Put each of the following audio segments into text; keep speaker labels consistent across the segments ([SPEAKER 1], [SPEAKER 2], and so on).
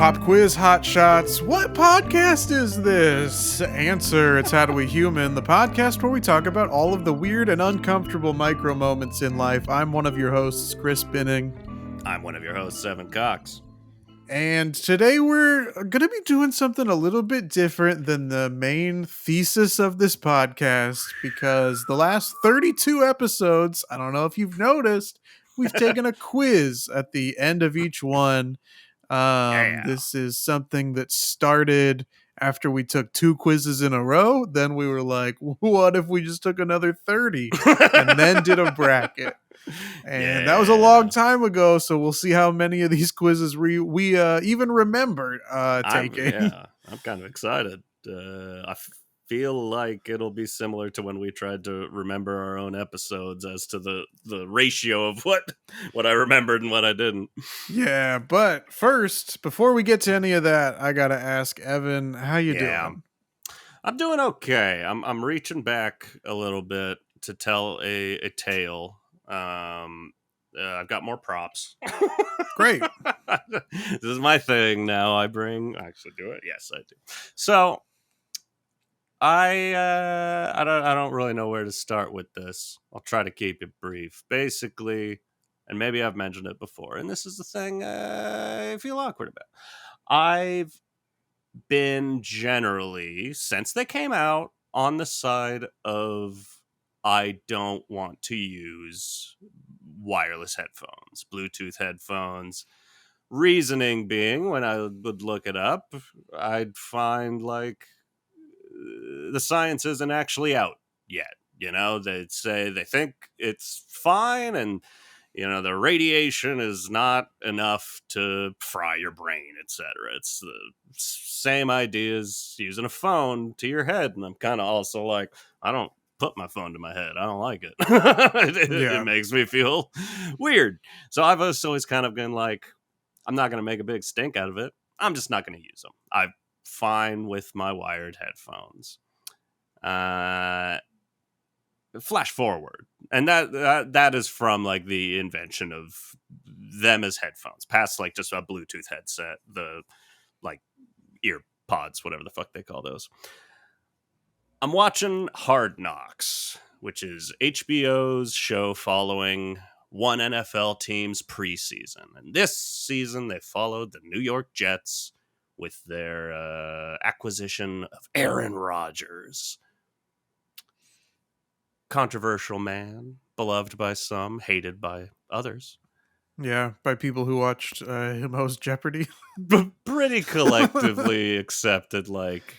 [SPEAKER 1] Pop quiz, hot shots. What podcast is this? Answer, it's HowDoWeHuman, the podcast where we talk about all of the weird and uncomfortable micro moments in life. I'm one of your hosts, Chris Binning.
[SPEAKER 2] I'm one of your hosts, Evan Cox.
[SPEAKER 1] And today we're going to be doing something a little bit different than the main thesis of this podcast, because the last 32 episodes, I don't know if you've noticed, we've taken a quiz at the end of each one. This is something that started after we took 2 quizzes in a row. Then we were like, what if we just took another 30 and then did a bracket? And that was a long time ago, so we'll see how many of these quizzes we even remember taking.
[SPEAKER 2] I'm kind of excited. I feel like it'll be similar to when we tried to remember our own episodes as to the ratio of what I remembered and what I didn't.
[SPEAKER 1] Yeah, but first, before we get to any of that, I gotta ask Evan, how you doing?
[SPEAKER 2] I'm doing okay. I'm reaching back a little bit to tell a tale. I've got more props.
[SPEAKER 1] Great.
[SPEAKER 2] This is my thing now. I actually do it. Yes, I do. So I don't really know where to start with this. I'll try to keep it brief. Basically, and maybe I've mentioned it before, and this is the thing I feel awkward about. I've been generally, since they came out, on the side of I don't want to use wireless headphones, Bluetooth headphones. Reasoning being, when I would look it up, I'd find like the science isn't actually out yet. You know, they'd say they think it's fine, and you know the radiation is not enough to fry your brain, etc. It's the same idea as using a phone to your head, and I'm kind of also like, I don't put my phone to my head. I don't like it. It makes me feel weird. So I've always kind of been like, I'm not going to make a big stink out of it. I'm just not going to use them. I'm fine with my wired headphones. Flash forward, and that is from like the invention of them as headphones, past like just a Bluetooth headset, the like ear pods, whatever the fuck they call those. I'm watching Hard Knocks, which is HBO's show following one NFL team's preseason. And this season, they followed the New York Jets with their acquisition of Aaron Rodgers. Controversial man, beloved by some, hated by others.
[SPEAKER 1] Yeah, by people who watched him host Jeopardy.
[SPEAKER 2] Pretty collectively accepted, like,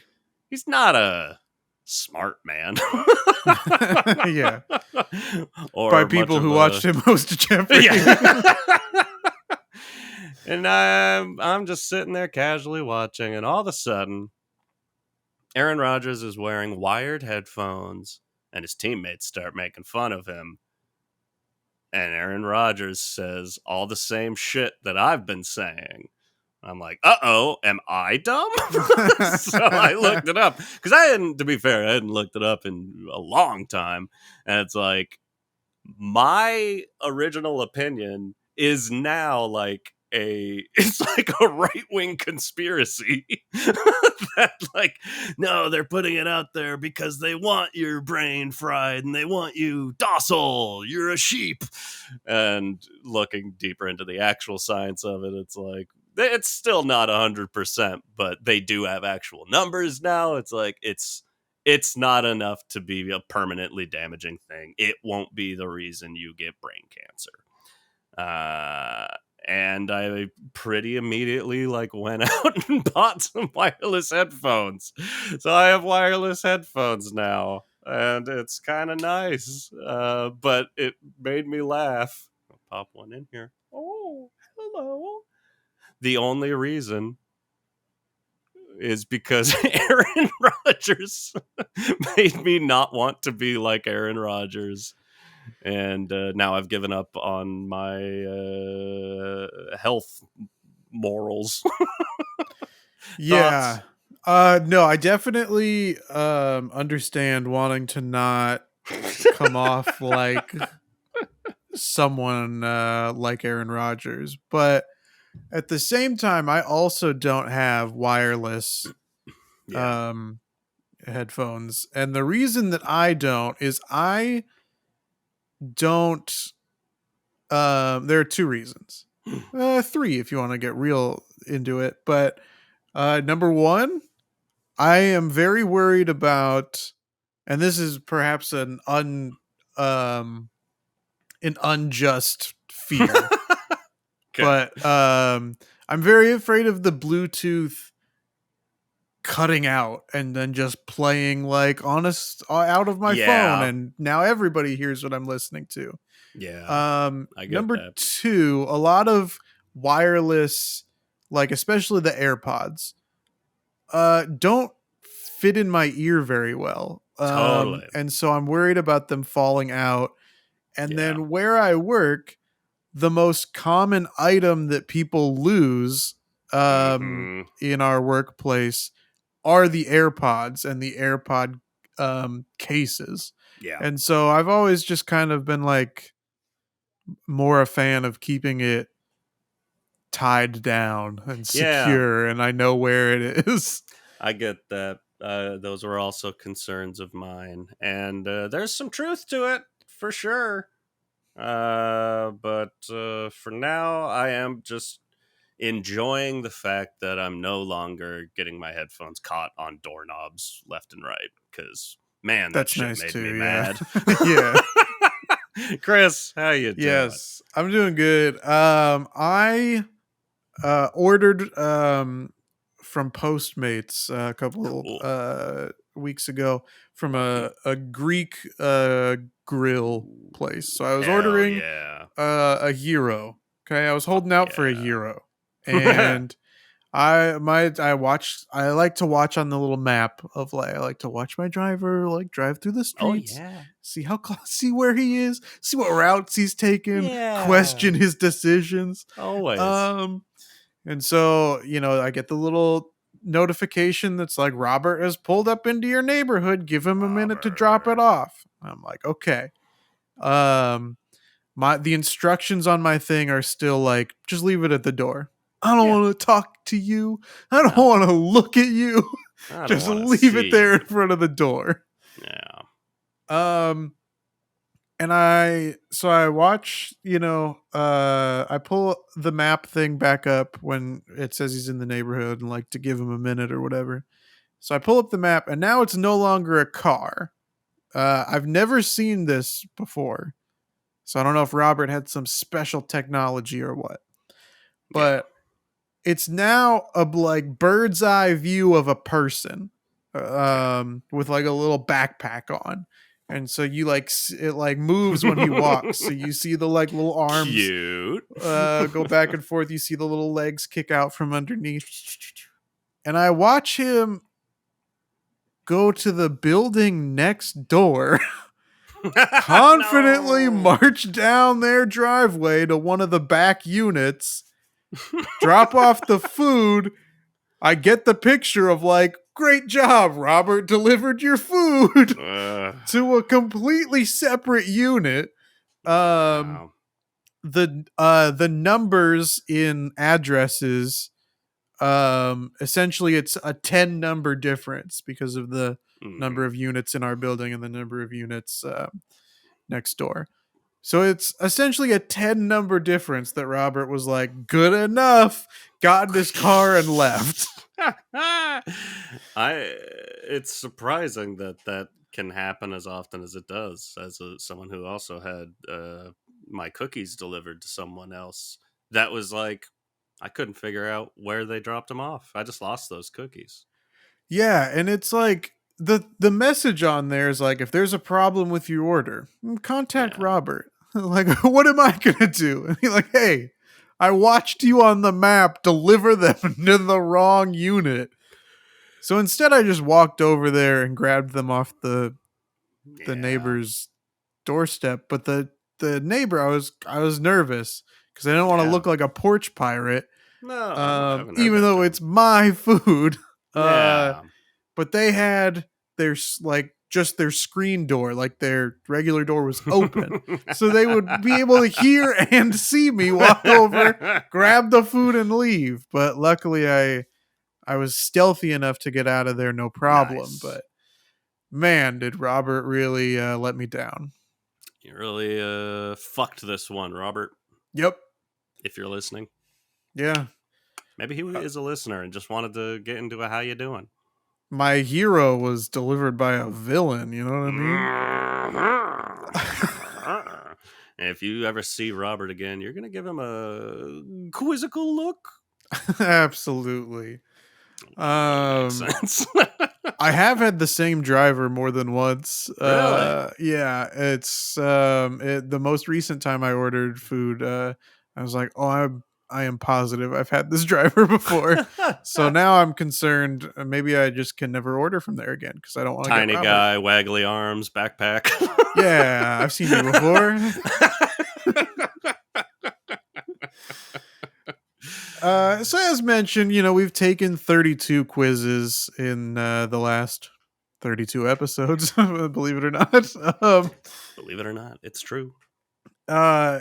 [SPEAKER 2] he's not a smart man.
[SPEAKER 1] Yeah.
[SPEAKER 2] Or
[SPEAKER 1] by people who watched him host Jeopardy.
[SPEAKER 2] Yeah. And I'm just sitting there casually watching, and all of a sudden, Aaron Rodgers is wearing wired headphones, and his teammates start making fun of him. And Aaron Rodgers says all the same shit that I've been saying. I'm like, uh-oh, am I dumb? So I looked it up. Because to be fair, I hadn't looked it up in a long time. And it's like, my original opinion is now like it's like a right-wing conspiracy that like, no, they're putting it out there because they want your brain fried and they want you docile, you're a sheep. And looking deeper into the actual science of it, it's like, it's still not 100%, but they do have actual numbers now. It's like, it's not enough to be a permanently damaging thing. It won't be the reason you get brain cancer. And I pretty immediately like went out and bought some wireless headphones. So I have wireless headphones now, and it's kind of nice. But it made me laugh. I'll pop one in here. Oh, hello. The only reason is because Aaron Rodgers made me not want to be like Aaron Rodgers. And now I've given up on my health morals.
[SPEAKER 1] Yeah. No, I definitely understand wanting to not come off like someone like Aaron Rodgers, but At the same time, I also don't have wireless
[SPEAKER 2] Yeah.
[SPEAKER 1] um, headphones. And the reason that I don't is I don't. There are two reasons. Three, if you want to get real into it. But number one, I am very worried about, and this is perhaps um, an unjust fear,
[SPEAKER 2] Okay.
[SPEAKER 1] but I'm very afraid of the Bluetooth cutting out and then just playing like honest out of my phone,
[SPEAKER 2] Yeah.
[SPEAKER 1] and now everybody hears what I'm listening to.
[SPEAKER 2] Yeah. I get
[SPEAKER 1] Number
[SPEAKER 2] that.
[SPEAKER 1] two, a lot of wireless, like especially the AirPods, don't fit in my ear very well.
[SPEAKER 2] Totally.
[SPEAKER 1] And so I'm worried about them falling out. And
[SPEAKER 2] Yeah.
[SPEAKER 1] then where I work, the most common item that people lose
[SPEAKER 2] Mm-hmm.
[SPEAKER 1] in our workplace are the AirPods and the AirPod cases.
[SPEAKER 2] Yeah.
[SPEAKER 1] And so I've always just kind of been like more a fan of keeping it tied down and
[SPEAKER 2] Yeah.
[SPEAKER 1] secure, and I know where it is.
[SPEAKER 2] I get that. Those were also concerns of mine, and there's some truth to it for sure. But for now, I am just enjoying the fact that I'm no longer getting my headphones caught on doorknobs left and right. Because man, that
[SPEAKER 1] That's
[SPEAKER 2] shit
[SPEAKER 1] nice
[SPEAKER 2] made me
[SPEAKER 1] too, yeah.
[SPEAKER 2] mad.
[SPEAKER 1] Yeah.
[SPEAKER 2] Chris, how you doing?
[SPEAKER 1] Yes, I'm doing good. I ordered from Postmates a couple
[SPEAKER 2] Cool.
[SPEAKER 1] weeks ago from
[SPEAKER 2] Lucky.
[SPEAKER 1] a Greek grill place. So I was
[SPEAKER 2] Hell
[SPEAKER 1] ordering
[SPEAKER 2] yeah.
[SPEAKER 1] a hero. Okay, I was holding out for a hero,
[SPEAKER 2] Yeah.
[SPEAKER 1] and I like to watch on the little map of like I like to watch my driver like drive through the
[SPEAKER 2] Oh
[SPEAKER 1] streets,
[SPEAKER 2] yeah.
[SPEAKER 1] see see where he is, see what routes he's taken,
[SPEAKER 2] Yeah.
[SPEAKER 1] question his decisions.
[SPEAKER 2] Always.
[SPEAKER 1] Um and so, I get the little notification that's like Robert has pulled up into your neighborhood, give him a minute to drop it
[SPEAKER 2] Robert.
[SPEAKER 1] off. I'm like, "Okay." Um the instructions on my thing are still like just leave it at the door. I don't
[SPEAKER 2] Yeah.
[SPEAKER 1] want to talk to you. I don't
[SPEAKER 2] No.
[SPEAKER 1] want to look at you.
[SPEAKER 2] I don't
[SPEAKER 1] Just
[SPEAKER 2] want to
[SPEAKER 1] leave it
[SPEAKER 2] see
[SPEAKER 1] there in
[SPEAKER 2] you.
[SPEAKER 1] front of the door.
[SPEAKER 2] Yeah.
[SPEAKER 1] Um and I watch, I pull the map thing back up when it says he's in the neighborhood and like to give him a minute or whatever. So I pull up the map and now it's no longer a car. I've never seen this before. So I don't know if Robert had some special technology or what.
[SPEAKER 2] Yeah.
[SPEAKER 1] But it's now a like bird's eye view of a person
[SPEAKER 2] Okay.
[SPEAKER 1] with like a little backpack on, and so you like it like moves when he walks, so you see the like little arms
[SPEAKER 2] Cute.
[SPEAKER 1] go back and forth, you see the little legs kick out from underneath, and I watch him go to the building next door, confidently
[SPEAKER 2] No.
[SPEAKER 1] march down their driveway to one of the back units, drop off the food. I get the picture of like, great job, Robert delivered your food
[SPEAKER 2] uh,
[SPEAKER 1] to a completely separate unit. Um,
[SPEAKER 2] yeah.
[SPEAKER 1] the numbers in addresses, essentially it's a 10 number difference because of the number
[SPEAKER 2] Mm.
[SPEAKER 1] of units in our building and the number of units next door. So it's essentially a 10 number difference that Robert was like, good enough, got in his car and left.
[SPEAKER 2] I. It's surprising that that can happen as often as it does. As someone who also had my cookies delivered to someone else, that was like I couldn't figure out where they dropped them off. I just lost those cookies.
[SPEAKER 1] Yeah, and it's like the message on there is like, if there's a problem with your order, contact
[SPEAKER 2] Yeah.
[SPEAKER 1] Robert. Like, what am I gonna do? And he's like, hey, I watched you on the map deliver them to the wrong unit. So instead, I just walked over there and grabbed them off the
[SPEAKER 2] Yeah.
[SPEAKER 1] neighbor's doorstep. But the neighbor, I was nervous because I didn't want to
[SPEAKER 2] Yeah.
[SPEAKER 1] look like a porch pirate.
[SPEAKER 2] No, I haven't heard
[SPEAKER 1] Even
[SPEAKER 2] that
[SPEAKER 1] though
[SPEAKER 2] term.
[SPEAKER 1] it's my food.
[SPEAKER 2] Yeah.
[SPEAKER 1] But they had their like just their screen door, like their regular door was open. So they would be able to hear and see me walk over, grab the food, and leave. But luckily, I was stealthy enough to get out of there no problem.
[SPEAKER 2] Nice.
[SPEAKER 1] But man, did Robert really let me down.
[SPEAKER 2] You really fucked this one, Robert.
[SPEAKER 1] Yep.
[SPEAKER 2] If you're listening.
[SPEAKER 1] Yeah.
[SPEAKER 2] Maybe he is a listener and just wanted to get into a how you doing.
[SPEAKER 1] My hero was delivered by a villain, you know what I mean?
[SPEAKER 2] And if you ever see Robert again, you're going to give him a quizzical look.
[SPEAKER 1] Absolutely.
[SPEAKER 2] Makes sense.
[SPEAKER 1] I have had the same driver more than once.
[SPEAKER 2] Really?
[SPEAKER 1] Yeah, it's the most recent time I ordered food, I was like, "Oh, I am positive I've had this driver before." So now I'm concerned maybe I just can never order from there again cuz I don't want to get
[SPEAKER 2] Tiny
[SPEAKER 1] Robert.
[SPEAKER 2] guy, waggly arms, backpack.
[SPEAKER 1] Yeah, I've seen you before. So as mentioned, we've taken 32 quizzes in the last 32 episodes, believe it or not.
[SPEAKER 2] Believe it or not, it's true.
[SPEAKER 1] Uh,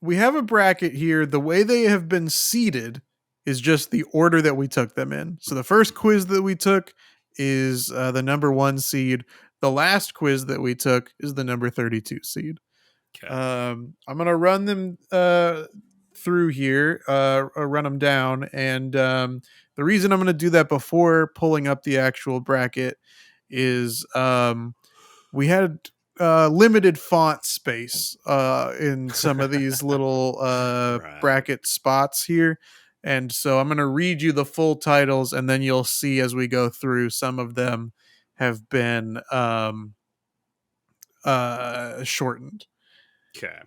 [SPEAKER 1] we have a bracket here. The way they have been seated is just the order that we took them in. So the first quiz that we took is the number 1 seed. The last quiz that we took is the number 32 seed.
[SPEAKER 2] Okay.
[SPEAKER 1] I'm gonna run them through here, run them down, and the reason I'm gonna do that before pulling up the actual bracket is we had limited font space in some of these little
[SPEAKER 2] Right.
[SPEAKER 1] bracket spots here. And so I'm going to read you the full titles, and then you'll see as we go through, some of them have been shortened.
[SPEAKER 2] Okay.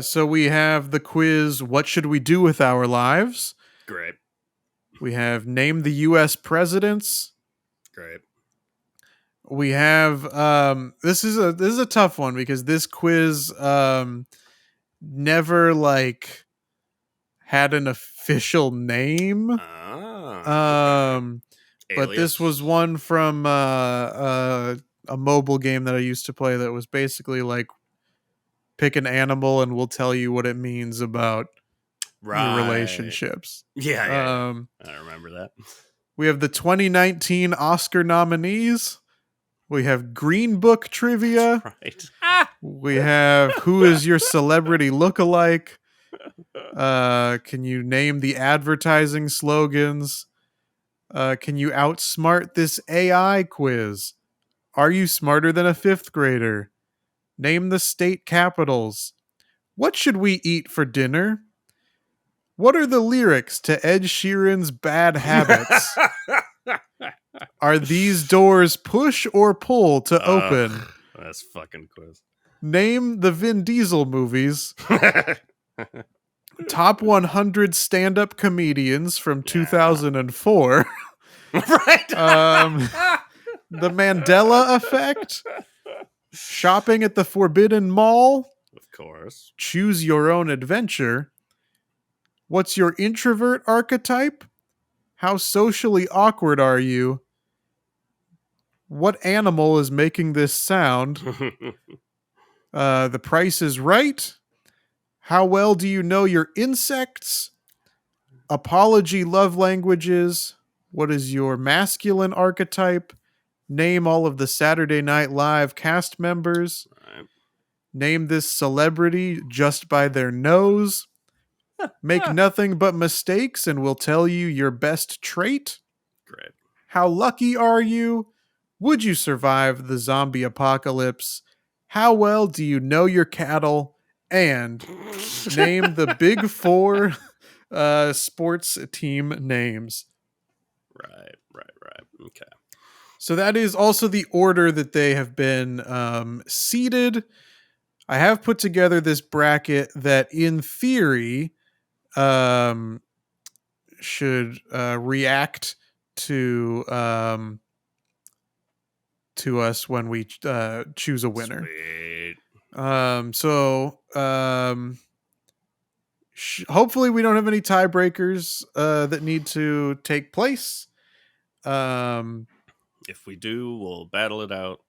[SPEAKER 1] So we have the quiz, What Should We Do With Our Lives?
[SPEAKER 2] Great.
[SPEAKER 1] We have Name the U.S. Presidents.
[SPEAKER 2] Great.
[SPEAKER 1] We have this is a tough one because this quiz never like had an official name.
[SPEAKER 2] Okay.
[SPEAKER 1] But this
[SPEAKER 2] Alias.
[SPEAKER 1] was one from a mobile game that I used to play that was basically like pick an animal and we'll tell you what it means about your
[SPEAKER 2] Right.
[SPEAKER 1] relationships.
[SPEAKER 2] Yeah. I remember that.
[SPEAKER 1] We have the 2019 Oscar nominees. We have Green Book trivia.
[SPEAKER 2] That's right.
[SPEAKER 1] We have Who is Your Celebrity Lookalike? Can you name the advertising slogans? Can you outsmart this AI quiz? Are you smarter than a 5th grader? Name the state capitals. What should we eat for dinner? What are the lyrics to Ed Sheeran's Bad Habits? Are these doors push or pull to open?
[SPEAKER 2] That's fucking quiz.
[SPEAKER 1] Name the Vin Diesel movies. Top 100 stand-up comedians from 2004.
[SPEAKER 2] Right.
[SPEAKER 1] The Mandela Effect. Shopping at the Forbidden Mall.
[SPEAKER 2] Of course.
[SPEAKER 1] Choose your own adventure. What's your introvert archetype? How socially awkward are you? What animal is making this sound? The Price is Right. How well do you know your insects? Apology love languages. What is your masculine archetype? Name all of the Saturday Night Live cast members.
[SPEAKER 2] Right.
[SPEAKER 1] Name this celebrity just by their nose. Make nothing but mistakes and we'll tell you your best trait.
[SPEAKER 2] Great.
[SPEAKER 1] How lucky are you? Would you survive the zombie apocalypse? How well do you know your cattle? And name the big 4 sports team names.
[SPEAKER 2] Right. Okay.
[SPEAKER 1] So that is also the order that they have been seated. I have put together this bracket that, in theory, should react to us when we choose a winner.
[SPEAKER 2] Sweet.
[SPEAKER 1] Hopefully we don't have any tiebreakers that need to take place.
[SPEAKER 2] If we do, we'll battle it out.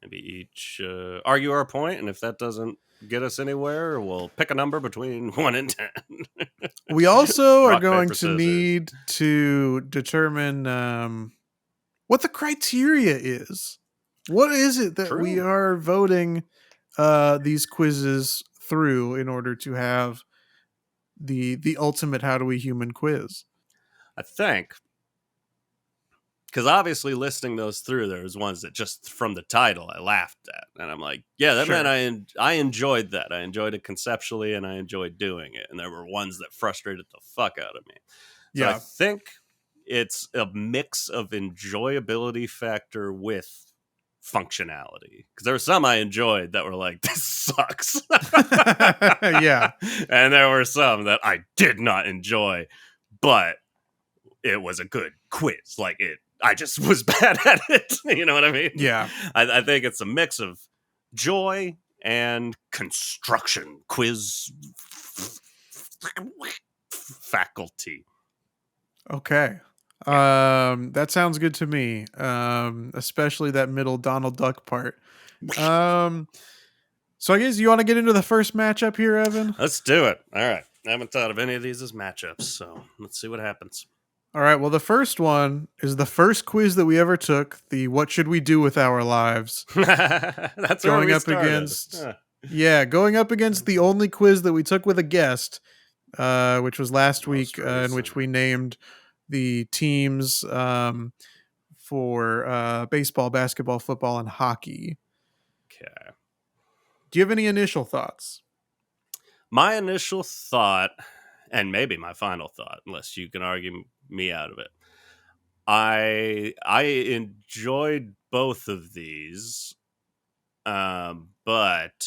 [SPEAKER 2] Maybe each argue our point, and if that doesn't get us anywhere, we'll pick a number between 1 and 10.
[SPEAKER 1] We also are
[SPEAKER 2] Rock,
[SPEAKER 1] going
[SPEAKER 2] paper,
[SPEAKER 1] to
[SPEAKER 2] scissors.
[SPEAKER 1] need to determine what the criteria is. What is it that we
[SPEAKER 2] True.
[SPEAKER 1] are voting these quizzes through in order to have the ultimate How Do We Human quiz?
[SPEAKER 2] I think, because obviously listing those through, there was ones that just from the title I laughed at, and I'm like, yeah, that
[SPEAKER 1] Sure.
[SPEAKER 2] meant I enjoyed that. I enjoyed it conceptually, and I enjoyed doing it. And there were ones that frustrated the fuck out of me. So I
[SPEAKER 1] Yeah.
[SPEAKER 2] think it's a mix of enjoyability factor with functionality, because there were some I enjoyed that were like, this sucks.
[SPEAKER 1] Yeah.
[SPEAKER 2] And there were some that I did not enjoy, but it was a good quiz. Like, I just was bad at it. You know what I mean?
[SPEAKER 1] Yeah.
[SPEAKER 2] I think it's a mix of joy and construction quiz faculty.
[SPEAKER 1] Okay. That sounds good to me. Especially that middle Donald Duck part. So I guess you want to get into the first matchup here, Evan?
[SPEAKER 2] Let's do it. All right. I haven't thought of any of these as matchups, so let's see what happens.
[SPEAKER 1] All right. Well, the first one is the first quiz that we ever took. The What Should We Do with Our Lives?
[SPEAKER 2] That's where
[SPEAKER 1] Going
[SPEAKER 2] we
[SPEAKER 1] up
[SPEAKER 2] started.
[SPEAKER 1] against, going up against the only quiz that we took with a guest, which was last week, in which we named the teams for baseball, basketball, football, and hockey.
[SPEAKER 2] Okay.
[SPEAKER 1] Do you have any initial thoughts?
[SPEAKER 2] My initial thought, and maybe my final thought, unless you can argue me out of it, I enjoyed both of these, but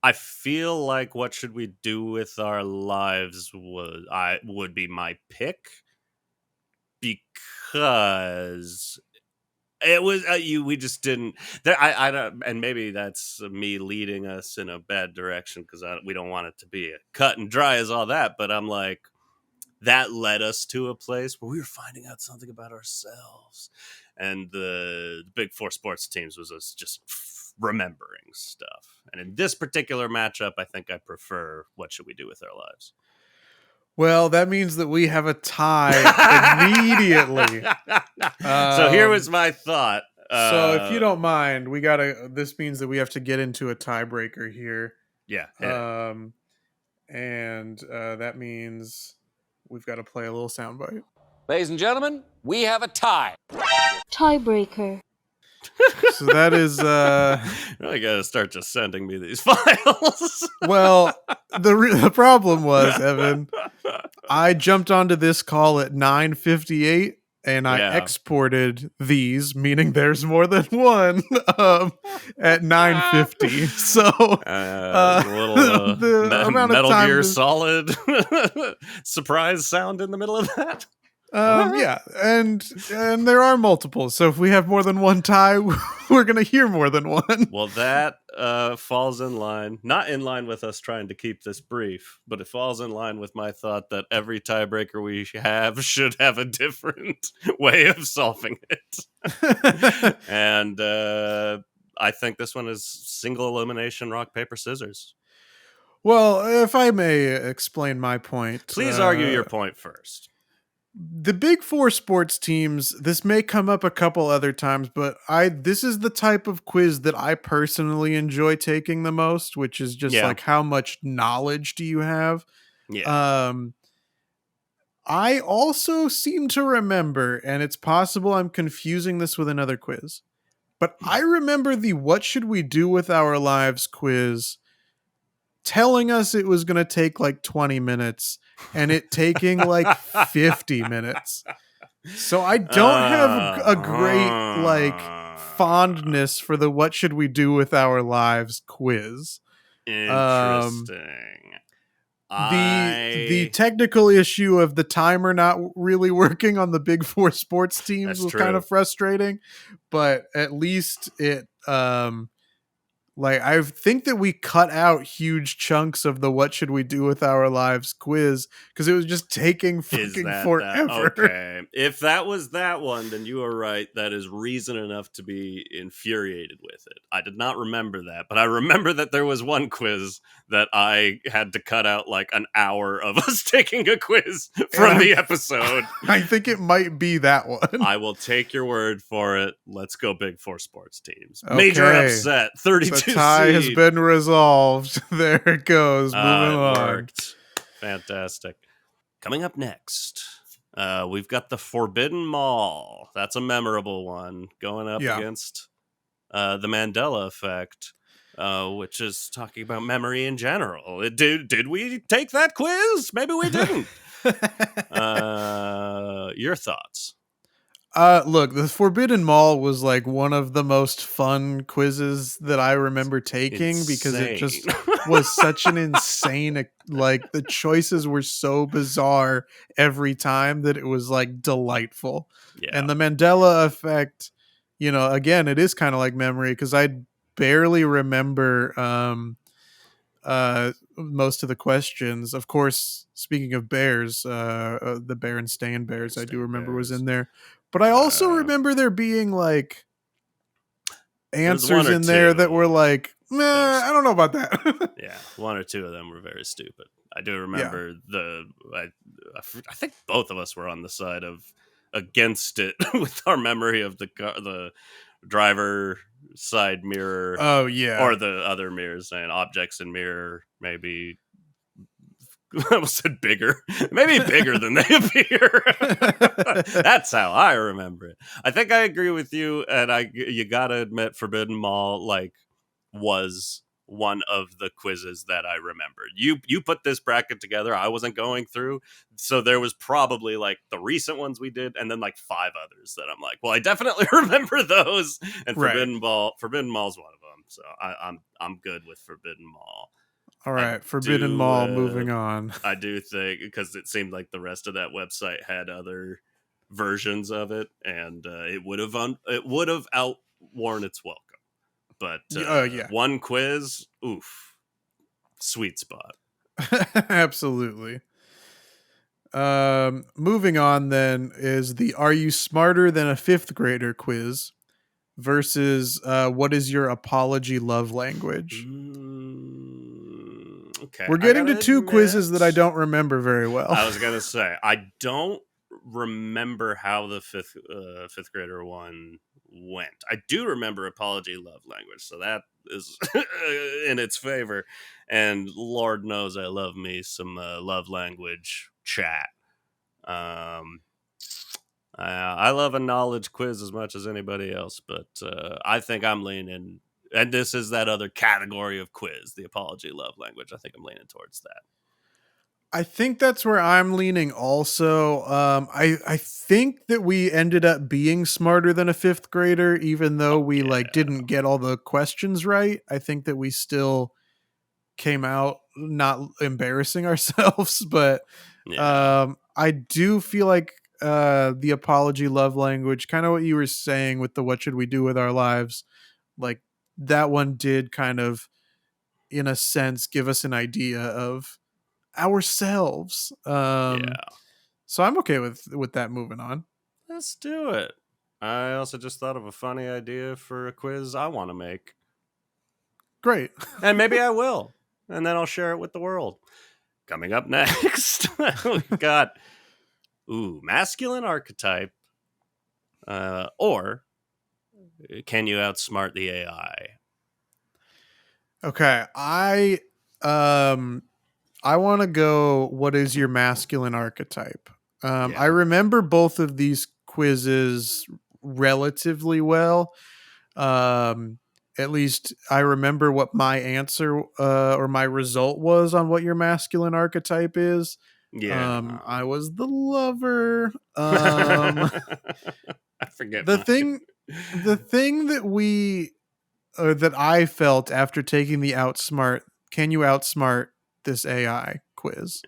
[SPEAKER 2] I feel like What Should We Do with Our Lives would be my pick, because it was we just didn't there. I don't, and maybe that's me leading us in a bad direction, because we don't want it to be cut and dry as all that. But I'm like, that led us to a place where we were finding out something about ourselves, and the big four sports teams was us just remembering stuff. And in this particular matchup, I think I prefer What Should We Do with Our Lives.
[SPEAKER 1] Well, that means that we have a tie immediately.
[SPEAKER 2] So here was my thought.
[SPEAKER 1] So if you don't mind, this means that we have to get into a tiebreaker here.
[SPEAKER 2] Yeah.
[SPEAKER 1] And that means we've got to play a little soundbite.
[SPEAKER 3] Ladies and gentlemen, we have a tie.
[SPEAKER 4] Tiebreaker.
[SPEAKER 1] So that is
[SPEAKER 2] really got to start just sending me these files.
[SPEAKER 1] Well, the problem was, Evan, I jumped onto this call at 9:58 and I exported these, meaning there's more than one, at 9:50. So
[SPEAKER 2] the amount of time Gear Solid surprise sound in the middle of that.
[SPEAKER 1] Yeah, and there are multiples. So if we have more than one tie, we're gonna hear more than one.
[SPEAKER 2] Well, that falls in line, not in line with us trying to keep this brief, but it falls in line with my thought that every tiebreaker we have should have a different way of solving it. And I think this one is single elimination, rock, paper, scissors.
[SPEAKER 1] Well, if I may explain my point,
[SPEAKER 2] please argue your point first.
[SPEAKER 1] The big four sports teams, this may come up a couple other times, but this is the type of quiz that I personally enjoy taking the most, which is just like, how much knowledge do you have?
[SPEAKER 2] Yeah.
[SPEAKER 1] I also seem to remember, and it's possible I'm confusing this with another quiz, but I remember the What Should We Do with Our Lives quiz telling us it was going to take like 20 minutes and it taking like 50 minutes. So I don't have a great like fondness for the What Should We Do with Our Lives quiz.
[SPEAKER 2] Interesting.
[SPEAKER 1] The technical issue of the timer not really working on the big four sports teams was kind of frustrating, but at least it Like, I think that we cut out huge chunks of the "What should we do with our lives" quiz because it was just taking
[SPEAKER 2] Is
[SPEAKER 1] fucking
[SPEAKER 2] that
[SPEAKER 1] forever.
[SPEAKER 2] okay? If that was that one, then you are right. That is reason enough to be infuriated with it. I did not remember that, but I remember that there was one quiz that I had to cut out like an hour of us taking a quiz from the episode.
[SPEAKER 1] I think it might be that one.
[SPEAKER 2] I will take your word for it. Let's go Big Four sports teams. Major
[SPEAKER 1] Okay.
[SPEAKER 2] upset.
[SPEAKER 1] The
[SPEAKER 2] 32
[SPEAKER 1] tie has
[SPEAKER 2] seed.
[SPEAKER 1] been resolved. There it goes. Moving
[SPEAKER 2] It
[SPEAKER 1] on.
[SPEAKER 2] worked. Fantastic. Coming up next, we've got the Forbidden Mall. That's a memorable one going up against the Mandela Effect, which is talking about memory in general. Did we take that quiz? Maybe we didn't. Your thoughts?
[SPEAKER 1] Look, the Forbidden Mall was like one of the most fun quizzes that I remember taking because it just was such an insane, like the choices were so bizarre every time that it was like delightful.
[SPEAKER 2] Yeah.
[SPEAKER 1] And the Mandela Effect, you know, again, it is kind of like memory because I barely remember most of the questions. Of course, speaking of bears, the Berenstain Bears, I do remember was in there. But I also remember there being like answers in there that were like, I don't know about that.
[SPEAKER 2] Yeah, one or two of them were very stupid. I do remember I think both of us were on the side of against it with our memory of the driver side mirror.
[SPEAKER 1] Oh yeah,
[SPEAKER 2] or the other mirrors and objects in mirror maybe. I almost said bigger. Maybe bigger than they appear. That's how I remember it. I think I agree with you, and you gotta admit, Forbidden Mall was one of the quizzes that I remembered. You put this bracket together. I wasn't going through, so there was probably like the recent ones we did, and then like 5 others that I'm like, well, I definitely remember those. And Forbidden Mall's one of them. So I'm good with Forbidden Mall.
[SPEAKER 1] All right, Forbidden Mall. Moving on.
[SPEAKER 2] I do think because it seemed like the rest of that website had other versions of it, and it would have outworn its welcome. But one quiz, oof, sweet spot.
[SPEAKER 1] Absolutely. Moving on then is the "Are you smarter than a 5th grader" quiz versus what is your apology love language?
[SPEAKER 2] Okay,
[SPEAKER 1] we're getting to 2 quizzes that I don't remember very well.
[SPEAKER 2] I was gonna say I don't remember how the fifth grader one went. I do remember apology love language, so that is in its favor. And Lord knows I love me some love language chat. I love a knowledge quiz as much as anybody else, but I think I'm leaning, and this is that other category of quiz, the apology love language. I think I'm leaning towards that.
[SPEAKER 1] I think that's where I'm leaning also. I think that we ended up being smarter than a 5th grader, even though we didn't get all the questions right. I think that we still came out not embarrassing ourselves, but I do feel like the apology love language, kind of what you were saying with the "what should we do with our lives," like that one did kind of, in a sense, give us an idea of ourselves. So I'm okay with that moving on.
[SPEAKER 2] Let's do it. I also just thought of a funny idea for a quiz I want to make.
[SPEAKER 1] Great.
[SPEAKER 2] And maybe I will. And then I'll share it with the world. Coming up next, we've got masculine archetype, or can you outsmart the AI?
[SPEAKER 1] Okay, I want to go, what is your masculine archetype? I remember both of these quizzes relatively well. At least I remember what my answer or my result was on what your masculine archetype is. I was the lover.
[SPEAKER 2] I forget
[SPEAKER 1] the thing that that I felt after taking the can you outsmart this AI quiz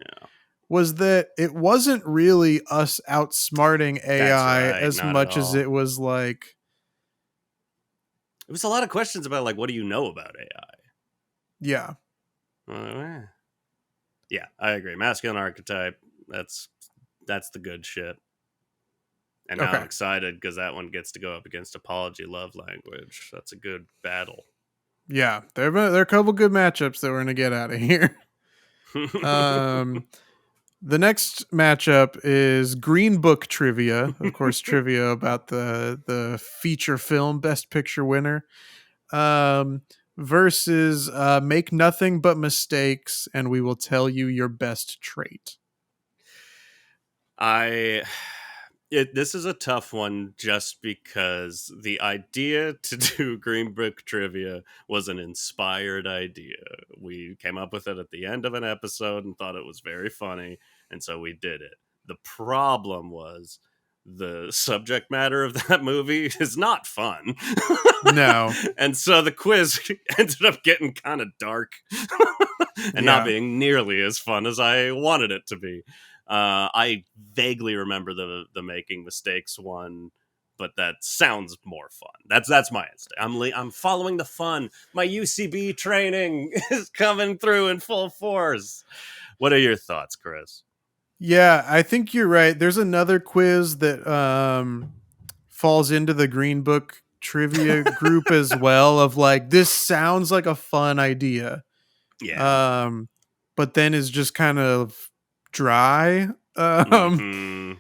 [SPEAKER 1] was that it wasn't really us outsmarting AI as much as it was like,
[SPEAKER 2] It was a lot of questions about like, what do you know about AI?
[SPEAKER 1] Yeah.
[SPEAKER 2] Yeah, I agree. Masculine archetype. That's the good shit. And now I'm
[SPEAKER 1] Okay.
[SPEAKER 2] excited because that one gets to go up against apology love language. That's a good battle.
[SPEAKER 1] Yeah. There are a couple good matchups that we're gonna get out of here. The next matchup is Green Book trivia. Of course, trivia about the feature film Best Picture winner. Versus Make Nothing But Mistakes, and we will tell you your best trait.
[SPEAKER 2] This is a tough one just because the idea to do Green Book trivia was an inspired idea. We came up with it at the end of an episode and thought it was very funny, and so we did it. The problem was the subject matter of that movie is not fun.
[SPEAKER 1] No.
[SPEAKER 2] And so the quiz ended up getting kind of dark and not being nearly as fun as I wanted it to be. I vaguely remember the making mistakes one, but that sounds more fun. That's my instinct. I'm following the fun. My UCB training is coming through in full force. What are your thoughts, Chris?
[SPEAKER 1] Yeah, I think you're right. There's another quiz that falls into the Green Book trivia group as well, of like, this sounds like a fun idea.
[SPEAKER 2] Yeah.
[SPEAKER 1] But then is just kind of dry.
[SPEAKER 2] Mm-hmm.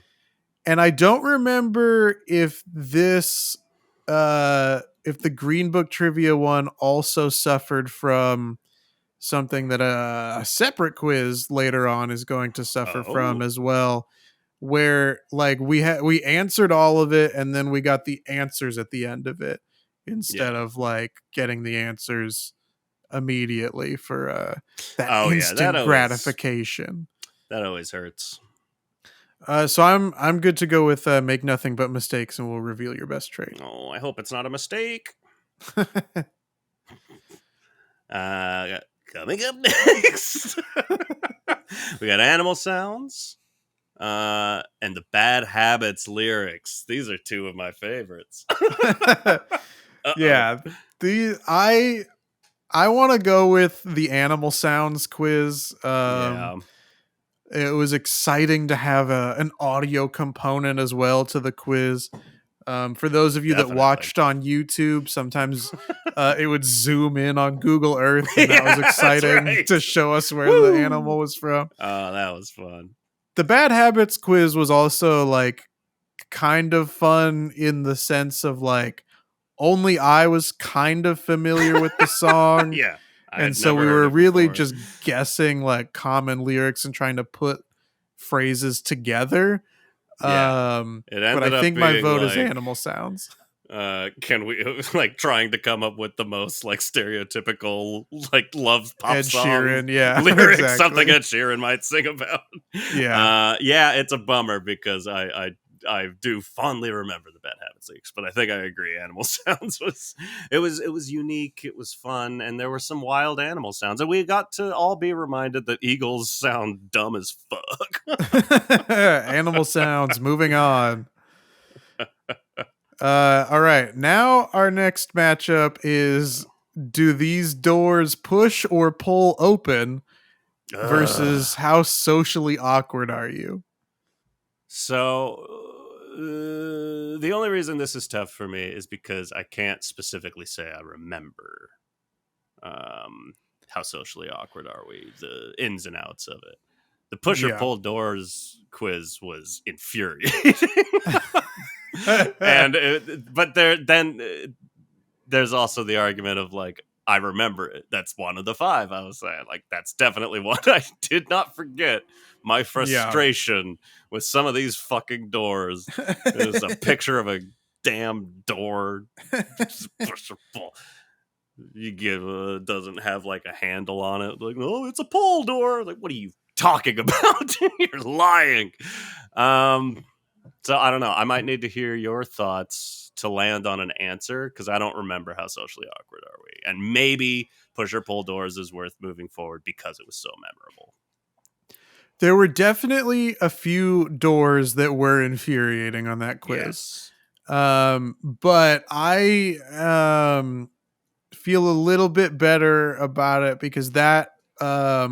[SPEAKER 1] And I don't remember if if the Green Book trivia one also suffered from something that a separate quiz later on is going to suffer from
[SPEAKER 2] Oh.
[SPEAKER 1] as well, where like we answered all of it and then we got the answers at the end of it instead
[SPEAKER 2] Yeah.
[SPEAKER 1] of like getting the answers immediately for that
[SPEAKER 2] Oh yeah.
[SPEAKER 1] instant gratification.
[SPEAKER 2] That always hurts.
[SPEAKER 1] So I'm good to go with Make Nothing But Mistakes, and we'll reveal your best trait.
[SPEAKER 2] Oh, I hope it's not a mistake. Coming up next, we got animal sounds and the Bad Habits lyrics. These are two of my favorites.
[SPEAKER 1] Yeah, I want to go with the animal sounds quiz.
[SPEAKER 2] Yeah.
[SPEAKER 1] It was exciting to have an audio component as well to the quiz. For those of you that
[SPEAKER 2] Definitely.
[SPEAKER 1] watched on YouTube, sometimes it would zoom in on Google Earth, and that was exciting to show us where the animal was from.
[SPEAKER 2] Oh, that was fun.
[SPEAKER 1] The Bad Habits quiz was also like kind of fun in the sense of like only I was kind of familiar with the song.
[SPEAKER 2] Yeah.
[SPEAKER 1] And so we were really just guessing like common lyrics and trying to put phrases together.
[SPEAKER 2] Yeah.
[SPEAKER 1] But I think my vote is animal sounds.
[SPEAKER 2] Can we like trying to come up with the most like stereotypical like love pop
[SPEAKER 1] Ed
[SPEAKER 2] song
[SPEAKER 1] Sheeran, yeah,
[SPEAKER 2] lyrics,
[SPEAKER 1] exactly.
[SPEAKER 2] something Ed Sheeran might sing about.
[SPEAKER 1] Yeah.
[SPEAKER 2] Yeah, it's a bummer because I do fondly remember the Bad Habits lyrics, but I think I agree. Animal Sounds was unique, it was fun, and there were some wild animal sounds, and we got to all be reminded that eagles sound dumb as fuck.
[SPEAKER 1] Animal sounds. Moving on. All right. Now our next matchup is: do these doors push or pull open? Versus how socially awkward are you?
[SPEAKER 2] So the only reason this is tough for me is because I can't specifically say I remember how socially awkward are we, the ins and outs of it. The push or pull doors quiz was infuriating. But there's also the argument of like, I remember it. That's one of the five I was saying. Like, that's definitely one I did not forget. My frustration with some of these fucking doors. There's a picture of a damn door. Push or pull. You give doesn't have like a handle on it. Like, oh, it's a pull door. Like, what are you talking about? You're lying. So I don't know. I might need to hear your thoughts to land on an answer because I don't remember how socially awkward are we. And maybe push or pull doors is worth moving forward because it was so memorable.
[SPEAKER 1] There were definitely a few doors that were infuriating on that quiz.
[SPEAKER 2] Yes.
[SPEAKER 1] But I feel a little bit better about it because that I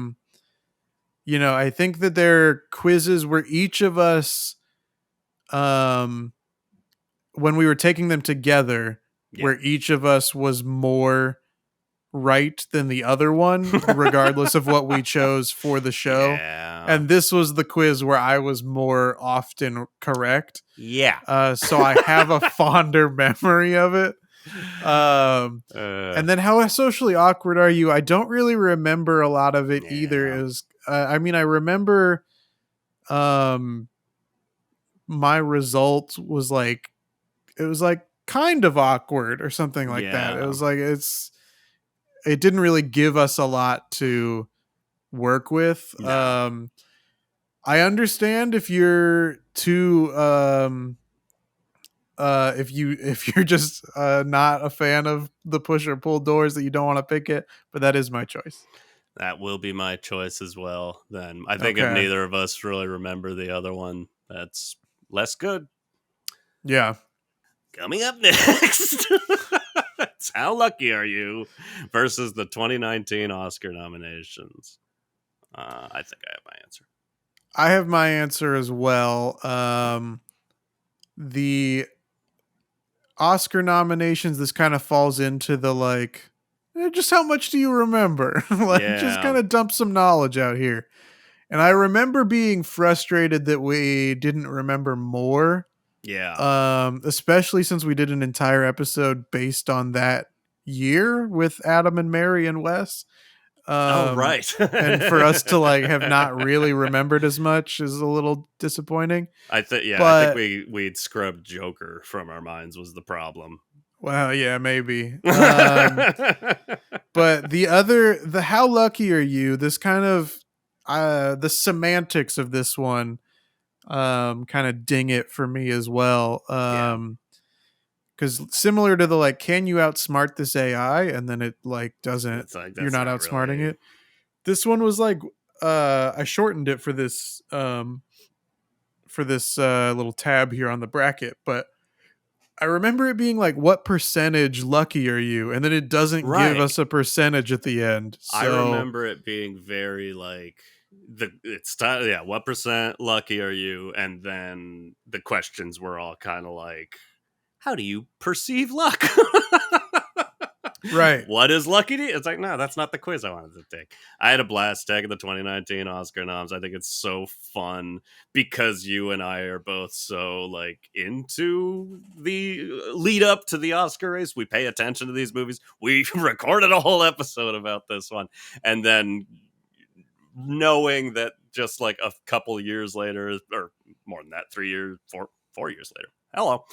[SPEAKER 1] think that there are quizzes where each of us um when we were taking them together,
[SPEAKER 2] Yeah.
[SPEAKER 1] where each of us was more right than the other one, regardless of what we chose for the show.
[SPEAKER 2] Yeah.
[SPEAKER 1] And this was the quiz where I was more often correct.
[SPEAKER 2] Yeah.
[SPEAKER 1] So I have a fonder memory of it. And then how socially awkward are you? I don't really remember a lot of it either.
[SPEAKER 2] Yeah.
[SPEAKER 1] It was, I remember, my result was like, it was like kind of awkward or something like that. It
[SPEAKER 2] Yeah.
[SPEAKER 1] was like, it didn't really give us a lot to work with.
[SPEAKER 2] No.
[SPEAKER 1] I understand if you're too, if you're just not a fan of the push or pull doors, that you don't want to pick it, but that is my choice.
[SPEAKER 2] That will be my choice as well. Then I think if
[SPEAKER 1] Okay.
[SPEAKER 2] neither of us really remember the other one, that's less good.
[SPEAKER 1] Yeah.
[SPEAKER 2] Coming up next, it's How Lucky Are You versus the 2019 Oscar nominations. I think I have my answer.
[SPEAKER 1] I have my answer as well. The Oscar nominations, this kind of falls into the like, just how much do you remember? Like, just
[SPEAKER 2] Yeah.
[SPEAKER 1] kind of dump some knowledge out here. And I remember being frustrated that we didn't remember more.
[SPEAKER 2] Yeah.
[SPEAKER 1] Especially since we did an entire episode based on that year with Adam and Mary and Wes.
[SPEAKER 2] Right.
[SPEAKER 1] And for us to like have not really remembered as much is a little disappointing.
[SPEAKER 2] I think
[SPEAKER 1] But
[SPEAKER 2] we'd scrubbed Joker from our minds was the problem.
[SPEAKER 1] well, yeah, maybe. But the how lucky are you? This kind of the semantics of this one kind of ding it for me as well. Because similar to the like, can you outsmart this AI? And then it like doesn't.
[SPEAKER 2] It's like
[SPEAKER 1] You're
[SPEAKER 2] that's
[SPEAKER 1] not
[SPEAKER 2] not
[SPEAKER 1] outsmarting
[SPEAKER 2] really...
[SPEAKER 1] it. This one was like, I shortened it for this little tab here on the bracket, but I remember it being like, what percentage lucky are you? And then it doesn't give
[SPEAKER 2] Right.
[SPEAKER 1] us a percentage at the end.
[SPEAKER 2] I
[SPEAKER 1] So
[SPEAKER 2] remember it being very like what percent lucky are you? And then the questions were all kind of like, how do you perceive luck?
[SPEAKER 1] right.
[SPEAKER 2] What is lucky to you? It's like, no, that's not the quiz I wanted to take. I had a blast taking the 2019 Oscar noms. I think it's so fun because you and I are both so like into the lead up to the Oscar race. We pay attention to these movies. We recorded a whole episode about this one. And then knowing that just like a couple years later, or more than that, 4 years later, hello,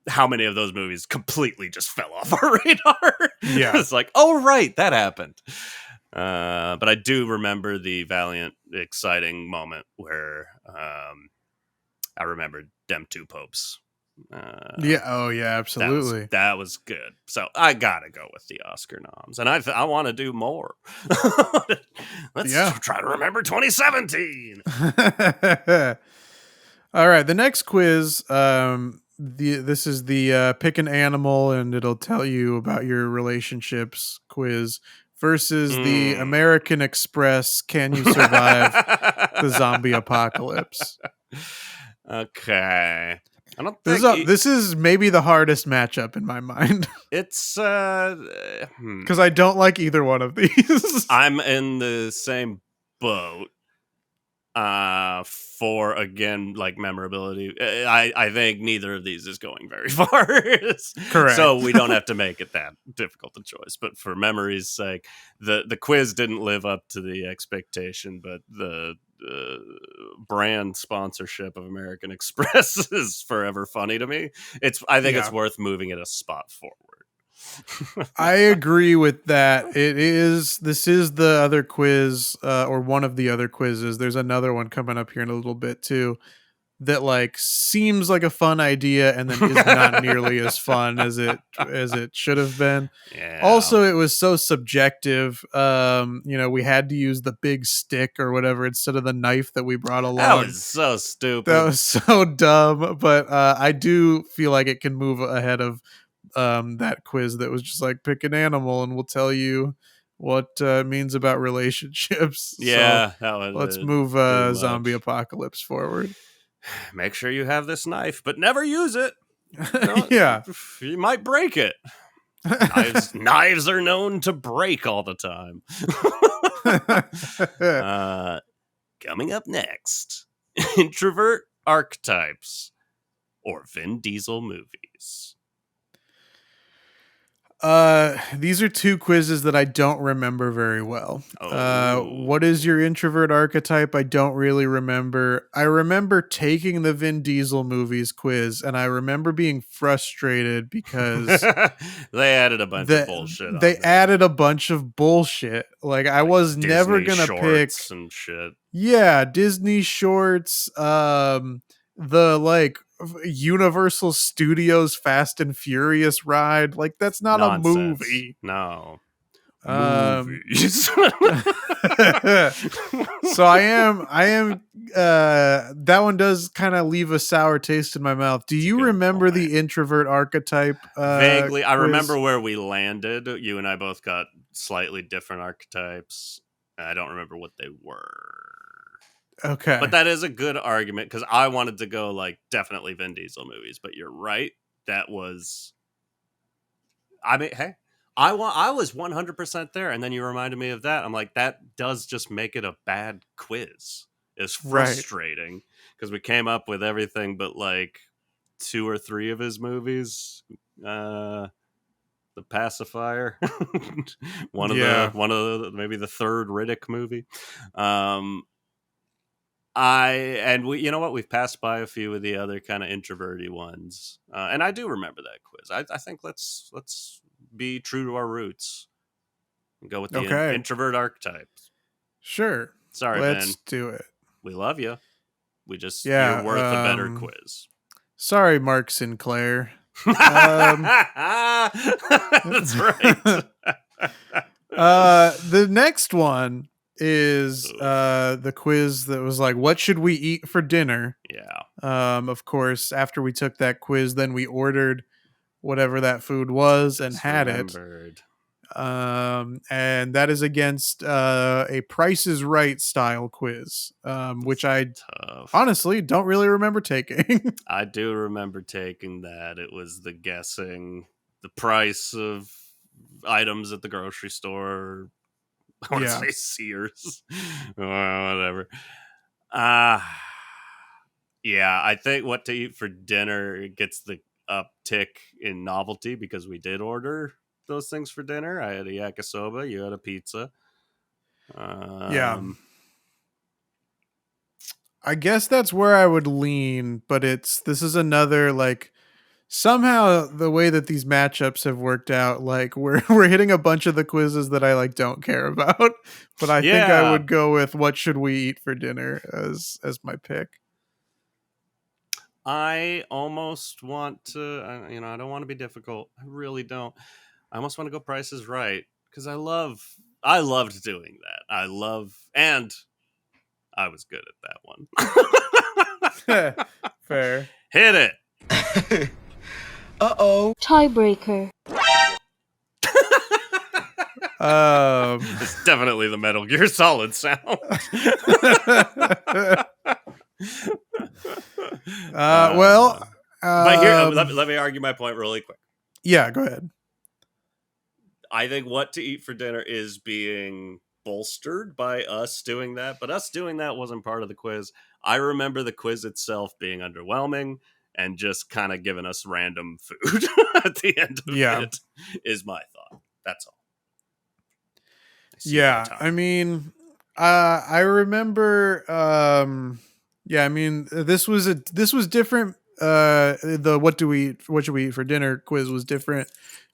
[SPEAKER 2] how many of those movies completely just fell off our radar?
[SPEAKER 1] Yeah.
[SPEAKER 2] It's like, oh, right, that happened. But I do remember the valiant, exciting moment where I remembered them two popes.
[SPEAKER 1] Yeah. Oh, yeah. Absolutely.
[SPEAKER 2] That was good. So I gotta go with the Oscar noms, and I want to do more. Let's try to remember 2017.
[SPEAKER 1] All right, the next quiz. This is the pick an animal and it'll tell you about your relationships quiz versus the American Express. Can you survive the zombie apocalypse?
[SPEAKER 2] Okay. I don't think
[SPEAKER 1] This is maybe the hardest matchup in my mind.
[SPEAKER 2] It's
[SPEAKER 1] because I don't like either one of these.
[SPEAKER 2] I'm in the same boat. For again, like memorability, I think neither of these is going very far.
[SPEAKER 1] Correct.
[SPEAKER 2] So we don't have to make it that difficult a choice. But for memory's sake, the quiz didn't live up to the expectation, but the brand sponsorship of American Express is forever funny to me. I think it's worth moving it a spot forward.
[SPEAKER 1] I agree with that. This is the other quiz, or one of the other quizzes. There's another one coming up here in a little bit too. that like seems like a fun idea and then is not nearly as fun as it should have been.
[SPEAKER 2] Yeah.
[SPEAKER 1] Also, it was so subjective. We had to use the big stick or whatever instead of the knife that we brought along.
[SPEAKER 2] That was so stupid.
[SPEAKER 1] That was so dumb. But I do feel like it can move ahead of that quiz that was just like pick an animal and we'll tell you what it means about relationships.
[SPEAKER 2] Yeah,
[SPEAKER 1] So
[SPEAKER 2] that was.
[SPEAKER 1] let's move zombie apocalypse forward.
[SPEAKER 2] Make sure you have this knife, but never use it.
[SPEAKER 1] Yeah,
[SPEAKER 2] You might break it. Knives are known to break all the time. Coming up next, introvert archetypes or Vin Diesel movies.
[SPEAKER 1] These are two quizzes that I don't remember very well.
[SPEAKER 2] Oh.
[SPEAKER 1] What is your introvert archetype? I don't really remember. I remember taking the Vin Diesel movies quiz, and I remember being frustrated because
[SPEAKER 2] they added a bunch of bullshit.
[SPEAKER 1] They added a bunch of bullshit. Like I was
[SPEAKER 2] Disney
[SPEAKER 1] never gonna pick
[SPEAKER 2] some shit.
[SPEAKER 1] Yeah, Disney shorts. The like Universal Studios Fast and Furious ride. Like that's not
[SPEAKER 2] Nonsense.
[SPEAKER 1] a movie.
[SPEAKER 2] No.
[SPEAKER 1] Movies. So I am that one does kind of leave a sour taste in my mouth. Do you remember the introvert archetype?
[SPEAKER 2] Vaguely. I
[SPEAKER 1] quiz?
[SPEAKER 2] remember where we landed. You and I both got slightly different archetypes. I don't remember what they were.
[SPEAKER 1] Okay.
[SPEAKER 2] But that is a good argument because I wanted to go like definitely Vin Diesel movies, but you're right. That was, I mean, hey, I was 100% there, and then you reminded me of that. I'm like, that does just make it a bad quiz. It's frustrating because we came up with everything but like 2 or 3 of his movies. The Pacifier, one of the maybe the third Riddick movie. We you know what, we've passed by a few of the other kind of introverty ones, and I do remember that quiz. I think let's be true to our roots and go with the introvert archetype.
[SPEAKER 1] Sure.
[SPEAKER 2] Sorry,
[SPEAKER 1] let's
[SPEAKER 2] Ben.
[SPEAKER 1] do it.
[SPEAKER 2] We love you. We just you're worth a better quiz.
[SPEAKER 1] Sorry, Mark Sinclair.
[SPEAKER 2] That's right.
[SPEAKER 1] The next one is the quiz that was like, what should we eat for dinner?
[SPEAKER 2] Yeah.
[SPEAKER 1] Of course, after we took that quiz, then we ordered whatever that food was and had it. And that is against a Price is Right style quiz, which I honestly don't really remember taking.
[SPEAKER 2] I do remember taking that. It was the guessing the price of items at the grocery store. I want to say Sears. Whatever. Yeah, I think what to eat for dinner gets the uptick in novelty because we did order those things for dinner. I had a yakisoba, you had a pizza.
[SPEAKER 1] Yeah. I guess that's where I would lean, but this is another like somehow the way that these matchups have worked out, like we're hitting a bunch of the quizzes that I like don't care about, but I think I would go with what should we eat for dinner as my pick.
[SPEAKER 2] I almost want to, I don't want to be difficult. I really don't. I almost want to go Price is Right because I loved doing that. And I was good at that one.
[SPEAKER 1] Fair.
[SPEAKER 2] Hit it.
[SPEAKER 4] Uh-oh. Tiebreaker.
[SPEAKER 2] It's definitely the Metal Gear Solid sound. But here, let me argue my point really quick.
[SPEAKER 1] Yeah, go ahead.
[SPEAKER 2] I think what to eat for dinner is being bolstered by us doing that, but us doing that wasn't part of the quiz. I remember the quiz itself being underwhelming and just kind of giving us random food at the end of it is my thought. That's all.
[SPEAKER 1] I mean, I remember I mean, this was different the what should we eat for dinner quiz was different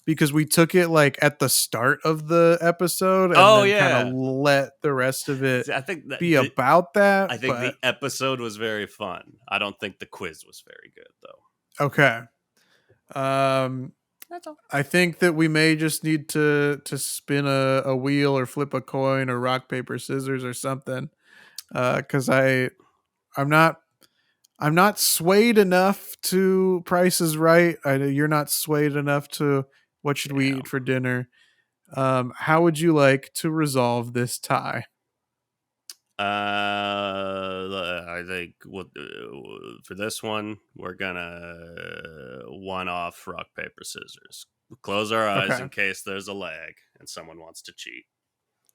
[SPEAKER 1] because we took it like at the start of the episode and
[SPEAKER 2] Oh
[SPEAKER 1] then kind of
[SPEAKER 2] yeah.
[SPEAKER 1] let the rest of it
[SPEAKER 2] See, I think that
[SPEAKER 1] be about that.
[SPEAKER 2] I think
[SPEAKER 1] But
[SPEAKER 2] the episode was very fun. I don't think the quiz was very good though.
[SPEAKER 1] okay.
[SPEAKER 2] That's all.
[SPEAKER 1] I think that we may just need to spin a wheel or flip a coin or rock paper scissors or something. Because I'm not swayed enough to Price is Right. You're not swayed enough to what should we eat for dinner. How would you like to resolve this tie?
[SPEAKER 2] I think for this one, we're gonna one off rock paper scissors. Close our eyes
[SPEAKER 1] Okay.
[SPEAKER 2] in case there's a lag and someone wants to cheat.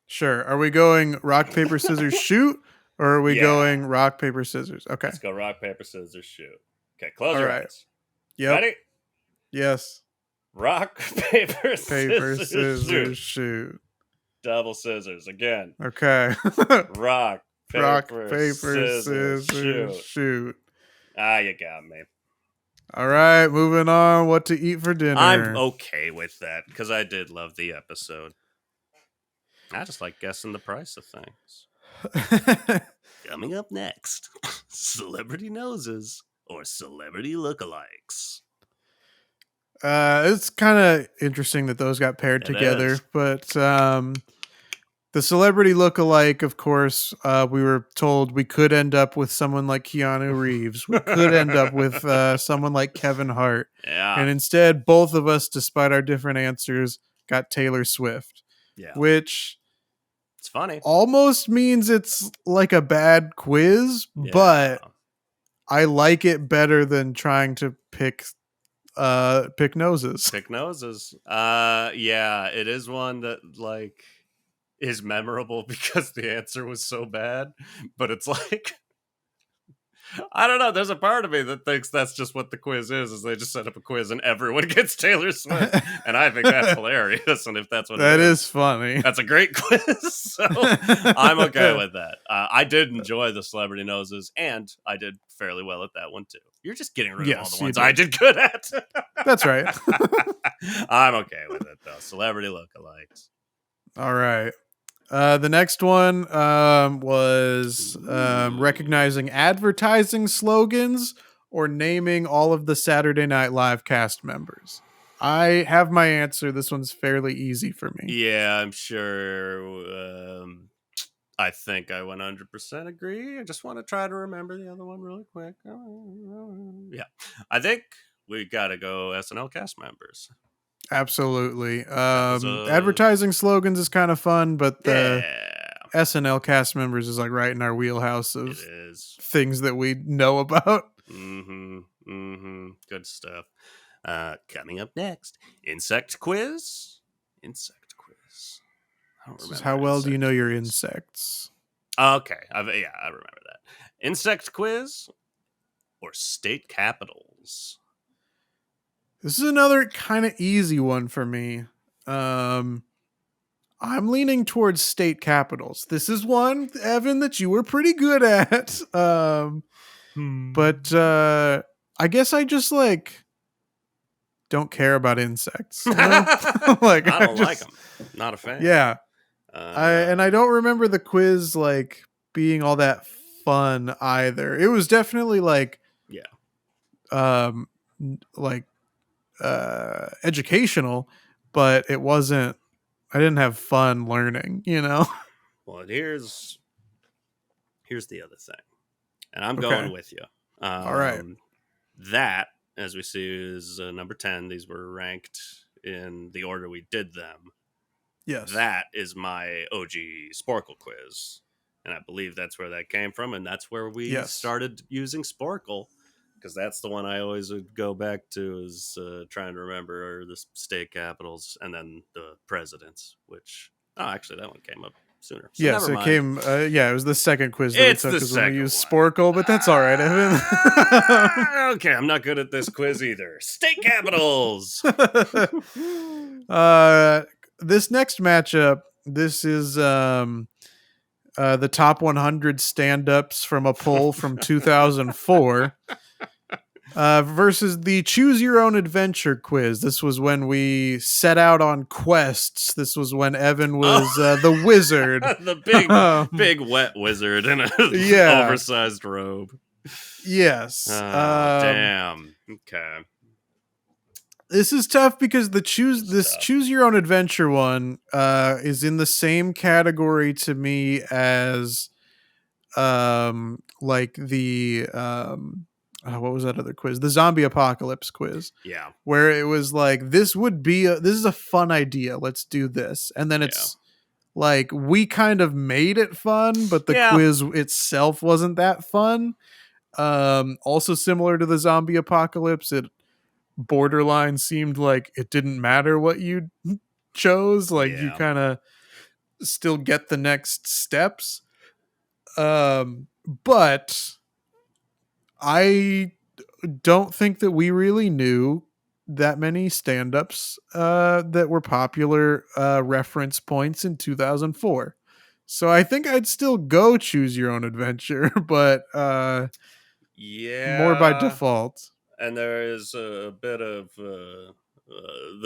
[SPEAKER 1] Sure. Are we going rock paper scissors shoot, or are we
[SPEAKER 2] Yeah.
[SPEAKER 1] going rock paper scissors? Okay.
[SPEAKER 2] Let's go rock paper scissors shoot. Okay, close
[SPEAKER 1] All
[SPEAKER 2] your
[SPEAKER 1] right.
[SPEAKER 2] eyes.
[SPEAKER 1] Yep.
[SPEAKER 2] Ready?
[SPEAKER 1] Yes.
[SPEAKER 2] Rock paper
[SPEAKER 1] Paper
[SPEAKER 2] scissors shoot.
[SPEAKER 1] shoot.
[SPEAKER 2] Double scissors again.
[SPEAKER 1] Okay.
[SPEAKER 2] Rock paper,
[SPEAKER 1] Rock paper
[SPEAKER 2] scissors
[SPEAKER 1] scissors shoot.
[SPEAKER 2] Ah, you got me.
[SPEAKER 1] All right, moving on. What to eat for dinner?
[SPEAKER 2] I'm okay with that because I did love the episode. I just like guessing the price of things. Coming up next, celebrity noses or celebrity lookalikes.
[SPEAKER 1] It's kind of interesting that those got paired
[SPEAKER 2] It
[SPEAKER 1] together,
[SPEAKER 2] is.
[SPEAKER 1] but the celebrity lookalike, of course, we were told we could end up with someone like Keanu Reeves. We could end up with someone like Kevin Hart.
[SPEAKER 2] Yeah.
[SPEAKER 1] And instead, both of us, despite our different answers, got Taylor Swift.
[SPEAKER 2] Yeah.
[SPEAKER 1] Which
[SPEAKER 2] It's funny.
[SPEAKER 1] almost means it's like a bad quiz,
[SPEAKER 2] Yeah.
[SPEAKER 1] but I like it better than trying to pick noses.
[SPEAKER 2] Pick noses. Yeah, it is one that like is memorable because the answer was so bad, but it's like I don't know. There's a part of me that thinks that's just what the quiz is they just set up a quiz and everyone gets Taylor Swift, and I think that's hilarious. And if that's what
[SPEAKER 1] That
[SPEAKER 2] it
[SPEAKER 1] is funny.
[SPEAKER 2] that's a great quiz. So I'm okay with that. I did enjoy the celebrity noses, and I did fairly well at that one too. You're just getting rid of all
[SPEAKER 1] Yes,
[SPEAKER 2] the
[SPEAKER 1] you
[SPEAKER 2] ones
[SPEAKER 1] did.
[SPEAKER 2] I did good at.
[SPEAKER 1] That's right.
[SPEAKER 2] I'm okay with it though. Celebrity lookalikes.
[SPEAKER 1] All right. The next one was recognizing advertising slogans or naming all of the Saturday Night Live cast members. I have my answer. This one's fairly easy for me.
[SPEAKER 2] Yeah, I'm sure. I think I 100% agree. I just want to try to remember the other one really quick. Yeah, I think we got to go SNL cast members.
[SPEAKER 1] Absolutely. Advertising slogans is kind of fun, but the SNL cast members is like right in our wheelhouse of
[SPEAKER 2] It is.
[SPEAKER 1] things that we know about.
[SPEAKER 2] Good stuff. Coming up next, insect quiz. I don't
[SPEAKER 1] This is
[SPEAKER 2] remember
[SPEAKER 1] how well do you
[SPEAKER 2] insect
[SPEAKER 1] know your
[SPEAKER 2] quiz.
[SPEAKER 1] insects?
[SPEAKER 2] Okay, I remember that. Insect quiz or state capitals.
[SPEAKER 1] This is another kind of easy one for me. I'm leaning towards state capitals. This is one, Evan, that you were pretty good at. But I guess I just like don't care about insects. You know?
[SPEAKER 2] I don't like them. Not a fan.
[SPEAKER 1] Yeah. I don't remember the quiz like being all that fun either. It was definitely like like educational, but it wasn't. I didn't have fun learning, you know.
[SPEAKER 2] Well, here's the other thing, and I'm
[SPEAKER 1] Okay.
[SPEAKER 2] going with you.
[SPEAKER 1] All right.
[SPEAKER 2] That, as we see, is number 10. These were ranked in the order we did them.
[SPEAKER 1] Yes.
[SPEAKER 2] That is my OG Sporkle quiz, and I believe that's where that came from, and that's where we started using Sporkle. Because that's the one I always would go back to is trying to remember the state capitals and then the presidents, which, actually, that one came up sooner. So
[SPEAKER 1] yes,
[SPEAKER 2] never
[SPEAKER 1] it
[SPEAKER 2] mind.
[SPEAKER 1] came, it was the second quiz that
[SPEAKER 2] It's
[SPEAKER 1] we
[SPEAKER 2] the
[SPEAKER 1] took when we
[SPEAKER 2] second
[SPEAKER 1] used
[SPEAKER 2] one.
[SPEAKER 1] Sporkle, but that's all right, Evan.
[SPEAKER 2] Okay, I'm not good at this quiz either. State capitals!
[SPEAKER 1] This next matchup, this is the top 100 stand-ups from a poll from 2004. versus the Choose Your Own Adventure quiz. This was when we set out on quests. This was when Evan was the wizard.
[SPEAKER 2] The
[SPEAKER 1] Um,
[SPEAKER 2] big wet wizard in a
[SPEAKER 1] yeah.
[SPEAKER 2] oversized robe.
[SPEAKER 1] Yes.
[SPEAKER 2] Oh, damn. Okay.
[SPEAKER 1] This is tough because
[SPEAKER 2] Tough.
[SPEAKER 1] Choose Your Own Adventure one is in the same category to me as like the what was that other quiz? The zombie apocalypse quiz.
[SPEAKER 2] Yeah.
[SPEAKER 1] Where it was like, this is a fun idea. Let's do this. And then it's like, we kind of made it fun, but the quiz itself wasn't that fun. Also similar to the zombie apocalypse, it borderline seemed like it didn't matter what you chose. Like you kind of still get the next steps. But I don't think that we really knew that many stand-ups that were popular reference points in 2004. So I think I'd still go Choose Your Own Adventure, but more by default.
[SPEAKER 2] And there is a bit of the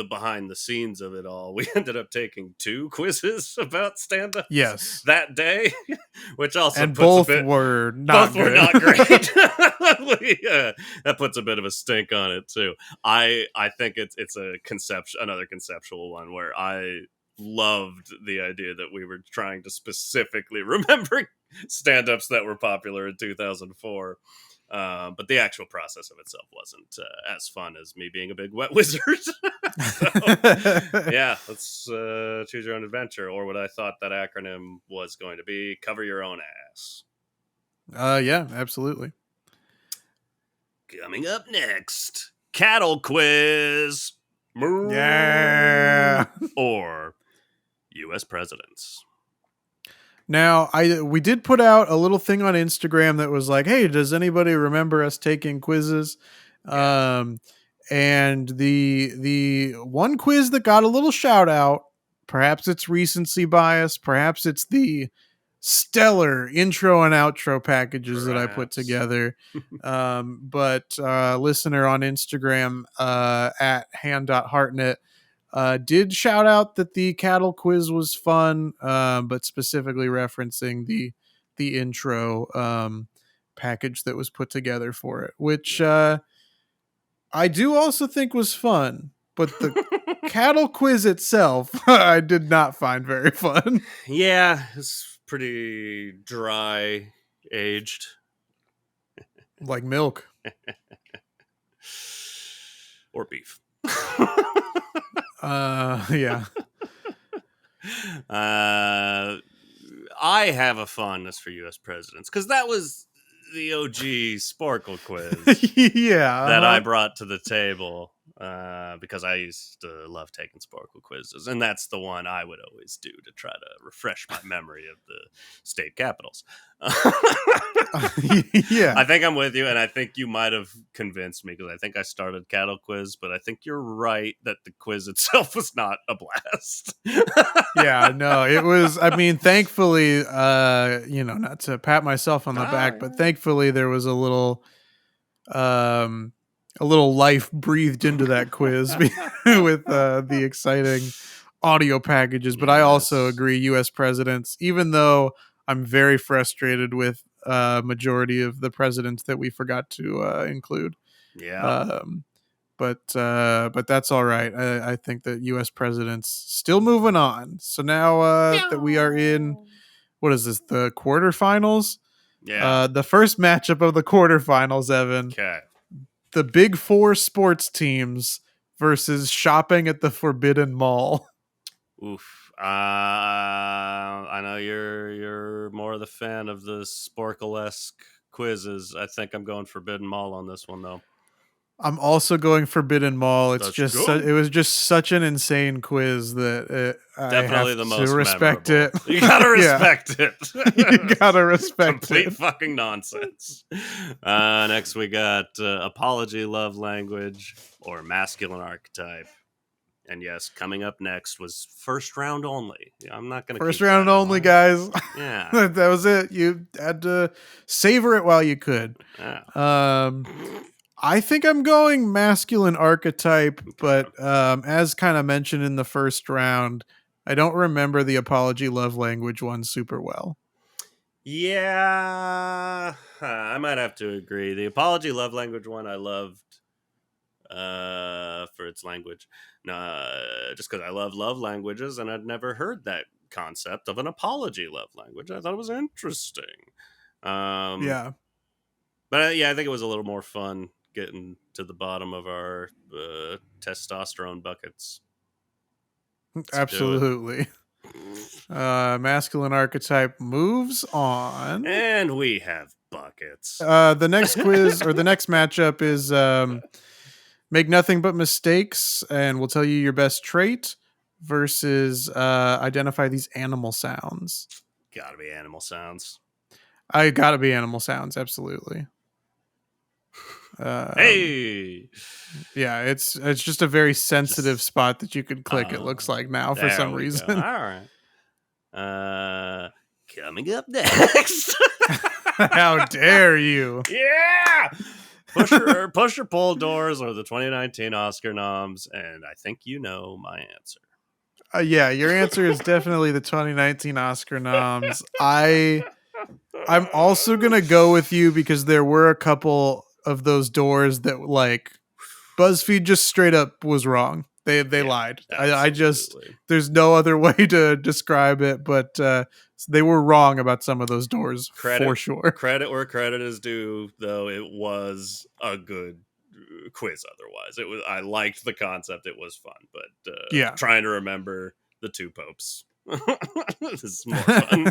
[SPEAKER 2] behind the scenes of it all. We ended up taking 2 quizzes about stand-ups that day, which also
[SPEAKER 1] and
[SPEAKER 2] puts
[SPEAKER 1] both
[SPEAKER 2] a bit,
[SPEAKER 1] were not
[SPEAKER 2] were not great. That puts a bit of a stink on it too. I think it's another conceptual one where I loved the idea that we were trying to specifically remember stand-ups that were popular in 2004. But the actual process of itself wasn't as fun as me being a big wet wizard. So, yeah, let's choose your own adventure, or what I thought that acronym was going to be: cover your own ass.
[SPEAKER 1] Yeah, absolutely.
[SPEAKER 2] Coming up next, cattle quiz.
[SPEAKER 1] Yeah.
[SPEAKER 2] Or U.S. presidents.
[SPEAKER 1] Now, we did put out a little thing on Instagram that was like, hey, does anybody remember us taking quizzes? And the one quiz that got a little shout out, perhaps it's recency bias, perhaps it's the stellar intro and outro packages that I put together. But listener on Instagram at hand.hartnett did shout out that the cattle quiz was fun, but specifically referencing the intro package that was put together for it, which I do also think was fun, but the cattle quiz itself I did not find very fun.
[SPEAKER 2] Yeah, it's pretty dry aged.
[SPEAKER 1] Like milk.
[SPEAKER 2] Or beef.
[SPEAKER 1] Yeah.
[SPEAKER 2] I have a fondness for U.S. presidents because that was the OG Sporkle quiz that I brought to the table because I used to love taking Sporkle quizzes, and that's the one I would always do to try to refresh my memory of the state capitals.
[SPEAKER 1] Yeah,
[SPEAKER 2] I think I'm with you, and I think you might have convinced me because I think I started cattle quiz, but I think you're right that the quiz itself was not a blast.
[SPEAKER 1] Yeah, no, it was. I mean, thankfully, not to pat myself on the back, but thankfully there was a little life breathed into that quiz with the exciting audio packages. But I also agree, U.S. presidents, even though I'm very frustrated with majority of the presidents that we forgot to include.
[SPEAKER 2] Yeah.
[SPEAKER 1] But that's all right. I think that U.S. presidents still moving on. So now that we are in, what is this, the quarterfinals?
[SPEAKER 2] Yeah.
[SPEAKER 1] The first matchup of the quarterfinals, Evan.
[SPEAKER 2] Okay.
[SPEAKER 1] The Big Four sports teams versus shopping at the Forbidden Mall.
[SPEAKER 2] Oof. I know you're more the fan of the Sporkle-esque quizzes. I think I'm going Forbidden Mall on this one, though.
[SPEAKER 1] I'm also going Forbidden Mall. It's it was just such an insane quiz that
[SPEAKER 2] definitely
[SPEAKER 1] I have
[SPEAKER 2] the
[SPEAKER 1] to
[SPEAKER 2] most
[SPEAKER 1] respect
[SPEAKER 2] memorable.
[SPEAKER 1] it.
[SPEAKER 2] You gotta respect it.
[SPEAKER 1] You gotta respect
[SPEAKER 2] Complete
[SPEAKER 1] it.
[SPEAKER 2] fucking nonsense. Next we got apology, love language, or masculine archetype. And yes, coming up next was first round only. I'm not going to
[SPEAKER 1] first round only, guys.
[SPEAKER 2] Yeah,
[SPEAKER 1] that was it. You had to savor it while you could.
[SPEAKER 2] Yeah.
[SPEAKER 1] I think I'm going masculine archetype,
[SPEAKER 2] Okay.
[SPEAKER 1] but as kind of mentioned in the first round, I don't remember the apology love language one super well.
[SPEAKER 2] Yeah, I might have to agree. The apology love language one I loved for its language. Just because I love languages and I'd never heard that concept of an apology love language. I thought it was interesting.
[SPEAKER 1] Yeah,
[SPEAKER 2] But yeah, I think it was a little more fun getting to the bottom of our testosterone buckets. Let's do
[SPEAKER 1] absolutely.
[SPEAKER 2] it.
[SPEAKER 1] Masculine archetype moves on.
[SPEAKER 2] And we have buckets.
[SPEAKER 1] The next quiz or the next matchup is make nothing but mistakes, and we'll tell you your best trait versus identify these animal sounds.
[SPEAKER 2] Gotta be animal sounds.
[SPEAKER 1] I gotta be animal sounds, absolutely.
[SPEAKER 2] Hey,
[SPEAKER 1] Yeah, it's just a very sensitive
[SPEAKER 2] Just-
[SPEAKER 1] spot that you could click. It looks like now for
[SPEAKER 2] there
[SPEAKER 1] some
[SPEAKER 2] we go.
[SPEAKER 1] reason.
[SPEAKER 2] All right. Coming up next.
[SPEAKER 1] How dare you?
[SPEAKER 2] Yeah. Push your poll doors or the 2019 Oscar noms, and I think you know my answer.
[SPEAKER 1] Yeah, your answer is definitely the 2019 Oscar noms. I'm also gonna go with you because there were a couple of those doors that like BuzzFeed just straight up was wrong. They
[SPEAKER 2] Yeah,
[SPEAKER 1] lied. I just
[SPEAKER 2] absolutely.
[SPEAKER 1] there's no other way to describe it, but they were wrong about some of those doors for sure.
[SPEAKER 2] Credit where credit is due, though. It was a good quiz. Otherwise, I liked the concept. It was fun, but
[SPEAKER 1] Yeah.
[SPEAKER 2] trying to remember the two popes. This is more fun.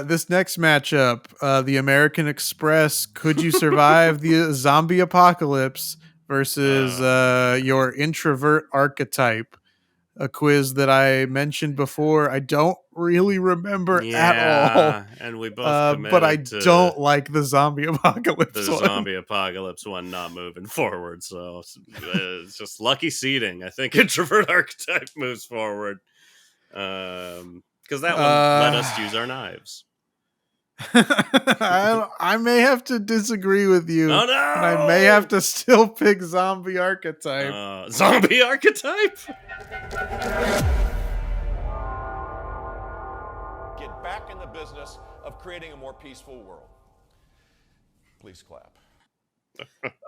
[SPEAKER 1] This next matchup, the American Express, could you survive the zombie apocalypse versus your introvert archetype? A quiz that I mentioned before. I don't really remember at all.
[SPEAKER 2] And we both
[SPEAKER 1] But I
[SPEAKER 2] committed to
[SPEAKER 1] don't like the zombie apocalypse
[SPEAKER 2] the
[SPEAKER 1] one.
[SPEAKER 2] zombie apocalypse one not moving forward. So it's just lucky seeding. I think introvert archetype moves forward. Because that one let us use our knives.
[SPEAKER 1] I may have to disagree with you.
[SPEAKER 2] Oh no!
[SPEAKER 1] And I may have to still pick zombie archetype.
[SPEAKER 2] Zombie archetype?
[SPEAKER 5] Get back in the business of creating a more peaceful world. Please clap.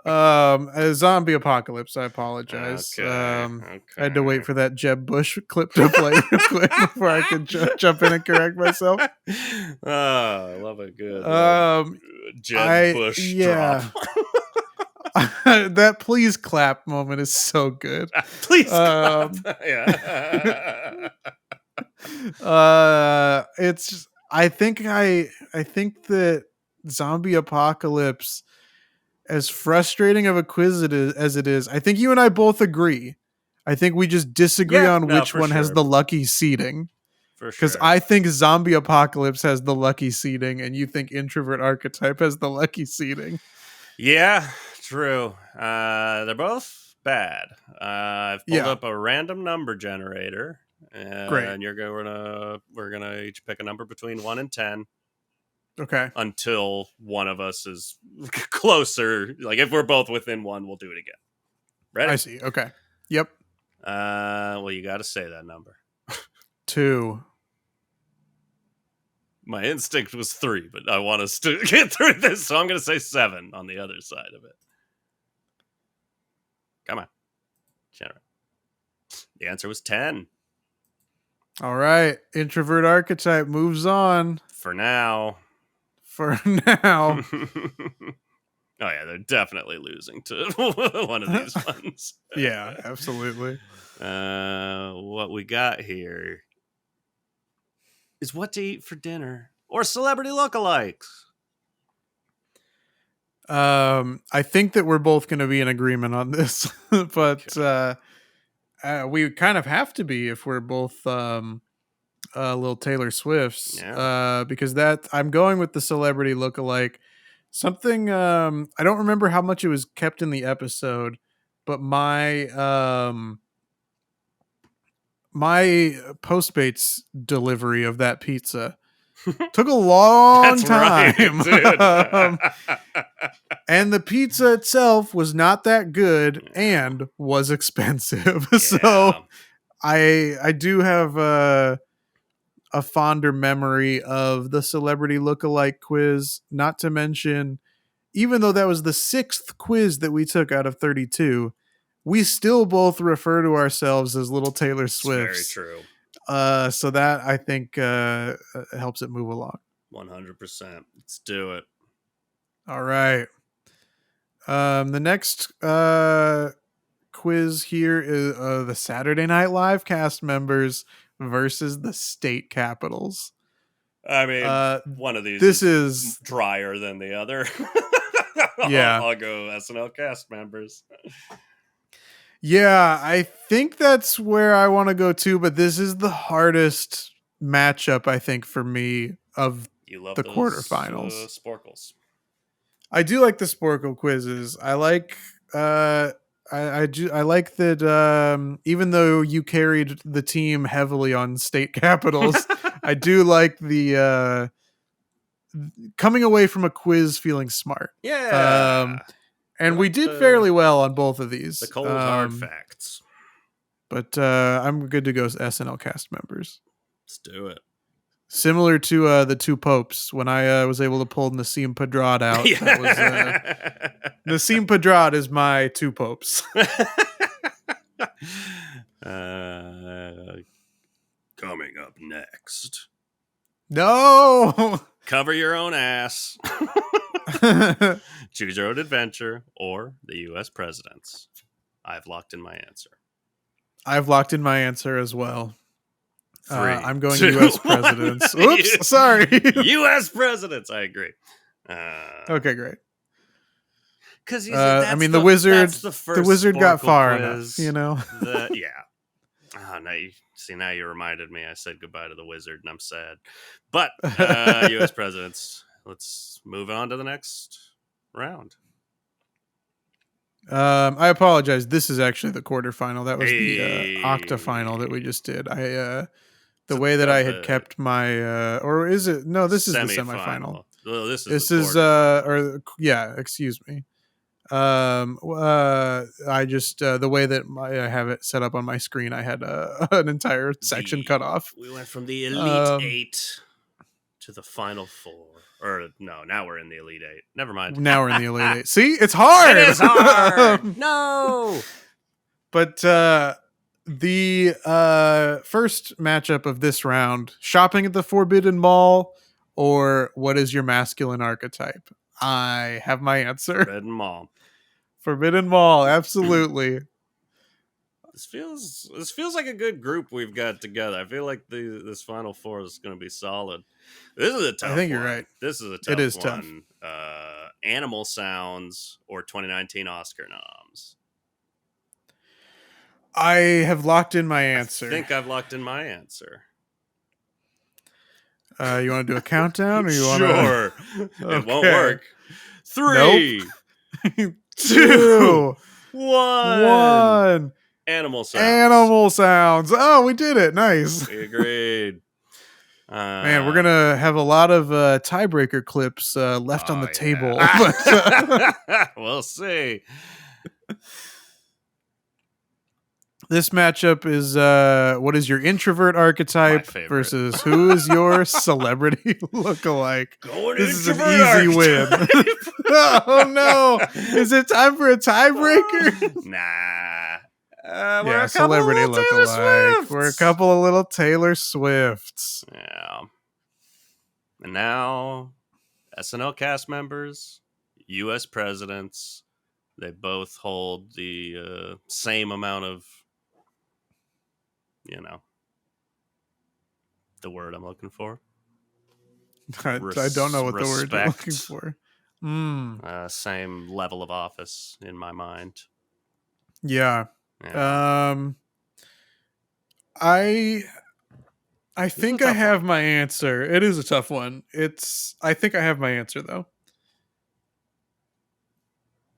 [SPEAKER 1] A zombie apocalypse. I apologize.
[SPEAKER 2] Okay,
[SPEAKER 1] I had to wait for that Jeb Bush clip to play real quick before I could jump in and correct myself.
[SPEAKER 2] I love a good Jeb Bush drop.
[SPEAKER 1] That please clap moment is so good.
[SPEAKER 2] Please clap. Yeah.
[SPEAKER 1] It's I think that zombie apocalypse, as frustrating of a quiz as it is, I think you and I both agree. I think we just disagree on which one has the lucky seeding.
[SPEAKER 2] For sure.
[SPEAKER 1] Because I think zombie apocalypse has the lucky seeding, and you think introvert archetype has the lucky seeding.
[SPEAKER 2] Yeah, true. They're both bad. I've pulled up a random number generator, and
[SPEAKER 1] Great.
[SPEAKER 2] we're gonna each pick a number between 1 and 10.
[SPEAKER 1] Okay.
[SPEAKER 2] Until one of us is closer. Like if we're both within 1, we'll do it again. Ready?
[SPEAKER 1] I see. Okay. Yep.
[SPEAKER 2] Well, you got to say that number.
[SPEAKER 1] 2.
[SPEAKER 2] My instinct was 3, but I want us to get through this, so I'm going to say 7 on the other side of it. Come on. Generate. The answer was 10.
[SPEAKER 1] All right. Introvert archetype moves on.
[SPEAKER 2] For now.
[SPEAKER 1] For now.
[SPEAKER 2] Oh, yeah, they're definitely losing to one of these ones.
[SPEAKER 1] Yeah, absolutely.
[SPEAKER 2] What we got here is what to eat for dinner or celebrity lookalikes.
[SPEAKER 1] I think that we're both going to be in agreement on this, but we kind of have to be if we're both little Taylor Swifts.
[SPEAKER 2] Yeah.
[SPEAKER 1] Because I'm going with the celebrity lookalike. Something I don't remember how much it was kept in the episode, but my Postmates delivery of that pizza Took a long
[SPEAKER 2] That's
[SPEAKER 1] time.
[SPEAKER 2] right, dude.
[SPEAKER 1] And the pizza itself was not that good and was expensive. So I do have a fonder memory of the celebrity lookalike quiz, not to mention, even though that was the 6th quiz that we took out of 32, we still both refer to ourselves as little Taylor
[SPEAKER 2] It's very
[SPEAKER 1] Swifts.
[SPEAKER 2] true.
[SPEAKER 1] So that I think helps it move along.
[SPEAKER 2] 100%. Let's do it.
[SPEAKER 1] All right. The next quiz here is the Saturday Night Live cast members versus the state capitals.
[SPEAKER 2] I mean, one of these
[SPEAKER 1] this
[SPEAKER 2] is drier than the other.
[SPEAKER 1] Yeah.
[SPEAKER 2] I'll go SNL cast members.
[SPEAKER 1] Yeah, I think that's where I want to go too, but this is the hardest matchup, I think, for me of
[SPEAKER 2] You love
[SPEAKER 1] the
[SPEAKER 2] those,
[SPEAKER 1] quarterfinals.
[SPEAKER 2] Sporkles.
[SPEAKER 1] I do like the Sporkle quizzes. I like I like that even though you carried the team heavily on state capitals, I do like the coming away from a quiz feeling smart.
[SPEAKER 2] Yeah.
[SPEAKER 1] And we did fairly well on both of these.
[SPEAKER 2] The cold hard facts.
[SPEAKER 1] But I'm good to go as SNL cast members.
[SPEAKER 2] Let's do it.
[SPEAKER 1] Similar to the two popes, when I was able to pull Nassim Pedrad out.
[SPEAKER 2] Yeah.
[SPEAKER 1] That was, Nassim Pedrad is my two popes.
[SPEAKER 2] Coming up next.
[SPEAKER 1] No!
[SPEAKER 2] Cover your own ass. Choose your own adventure or the U.S. presidents. I've locked in my answer.
[SPEAKER 1] I've locked in my answer as well.
[SPEAKER 2] 3,
[SPEAKER 1] I'm going
[SPEAKER 2] 2,
[SPEAKER 1] U.S. presidents. Oops, sorry.
[SPEAKER 2] U.S. presidents. I agree.
[SPEAKER 1] Okay, great.
[SPEAKER 2] Because
[SPEAKER 1] I mean, the wizard got far enough, you know.
[SPEAKER 2] Yeah. Oh, now you reminded me. I said goodbye to the wizard, and I'm sad. But U.S. presidents. Let's move on to the next round.
[SPEAKER 1] I apologize. This is actually the quarterfinal. That was the octafinal that we just did. The way that I had kept my or is it? No, this is the semifinal.
[SPEAKER 2] Well, this
[SPEAKER 1] is excuse me. I just the way that I have it set up on my screen, I had an entire section cut off.
[SPEAKER 2] We went from the Elite 8 to the Final 4. Or no, now we're in the Elite 8. Never mind.
[SPEAKER 1] Now we're in the Elite 8. See, it's hard.
[SPEAKER 2] It is hard. No.
[SPEAKER 1] But the first matchup of this round: shopping at the Forbidden Mall, or what is your masculine archetype? I have my answer.
[SPEAKER 2] Forbidden Mall.
[SPEAKER 1] Forbidden Mall, absolutely.
[SPEAKER 2] This feels like a good group we've got together. I feel like this Final 4 is going to be solid. This is a tough one.
[SPEAKER 1] I think you're right.
[SPEAKER 2] This is a tough one.
[SPEAKER 1] It is tough.
[SPEAKER 2] Animal Sounds or 2019 Oscar noms.
[SPEAKER 1] I have locked in my answer.
[SPEAKER 2] I think I've locked in my answer.
[SPEAKER 1] You want to do a countdown, or you want
[SPEAKER 2] Sure.
[SPEAKER 1] Okay.
[SPEAKER 2] It won't work. 3,
[SPEAKER 1] Nope.
[SPEAKER 2] 2, 1. Animal Sounds.
[SPEAKER 1] Animal Sounds. Oh, we did it. Nice.
[SPEAKER 2] We agreed.
[SPEAKER 1] Man, we're gonna have a lot of tiebreaker clips left on the table.
[SPEAKER 2] We'll see.
[SPEAKER 1] This matchup is what is your introvert archetype versus who is your celebrity lookalike? This is an easy win. Oh no! Is it time for a tiebreaker?
[SPEAKER 2] Nah.
[SPEAKER 1] Yeah, celebrity lookalike. We're a couple of little Taylor Swifts.
[SPEAKER 2] Yeah. And now, SNL cast members, U.S. presidents, they both hold the same amount of, the word I'm looking for.
[SPEAKER 1] I don't know what the word you're looking for.
[SPEAKER 2] Same level of office in my mind.
[SPEAKER 1] Yeah.
[SPEAKER 2] Yeah.
[SPEAKER 1] I think I have my answer. It is a tough one. I think I have my answer though.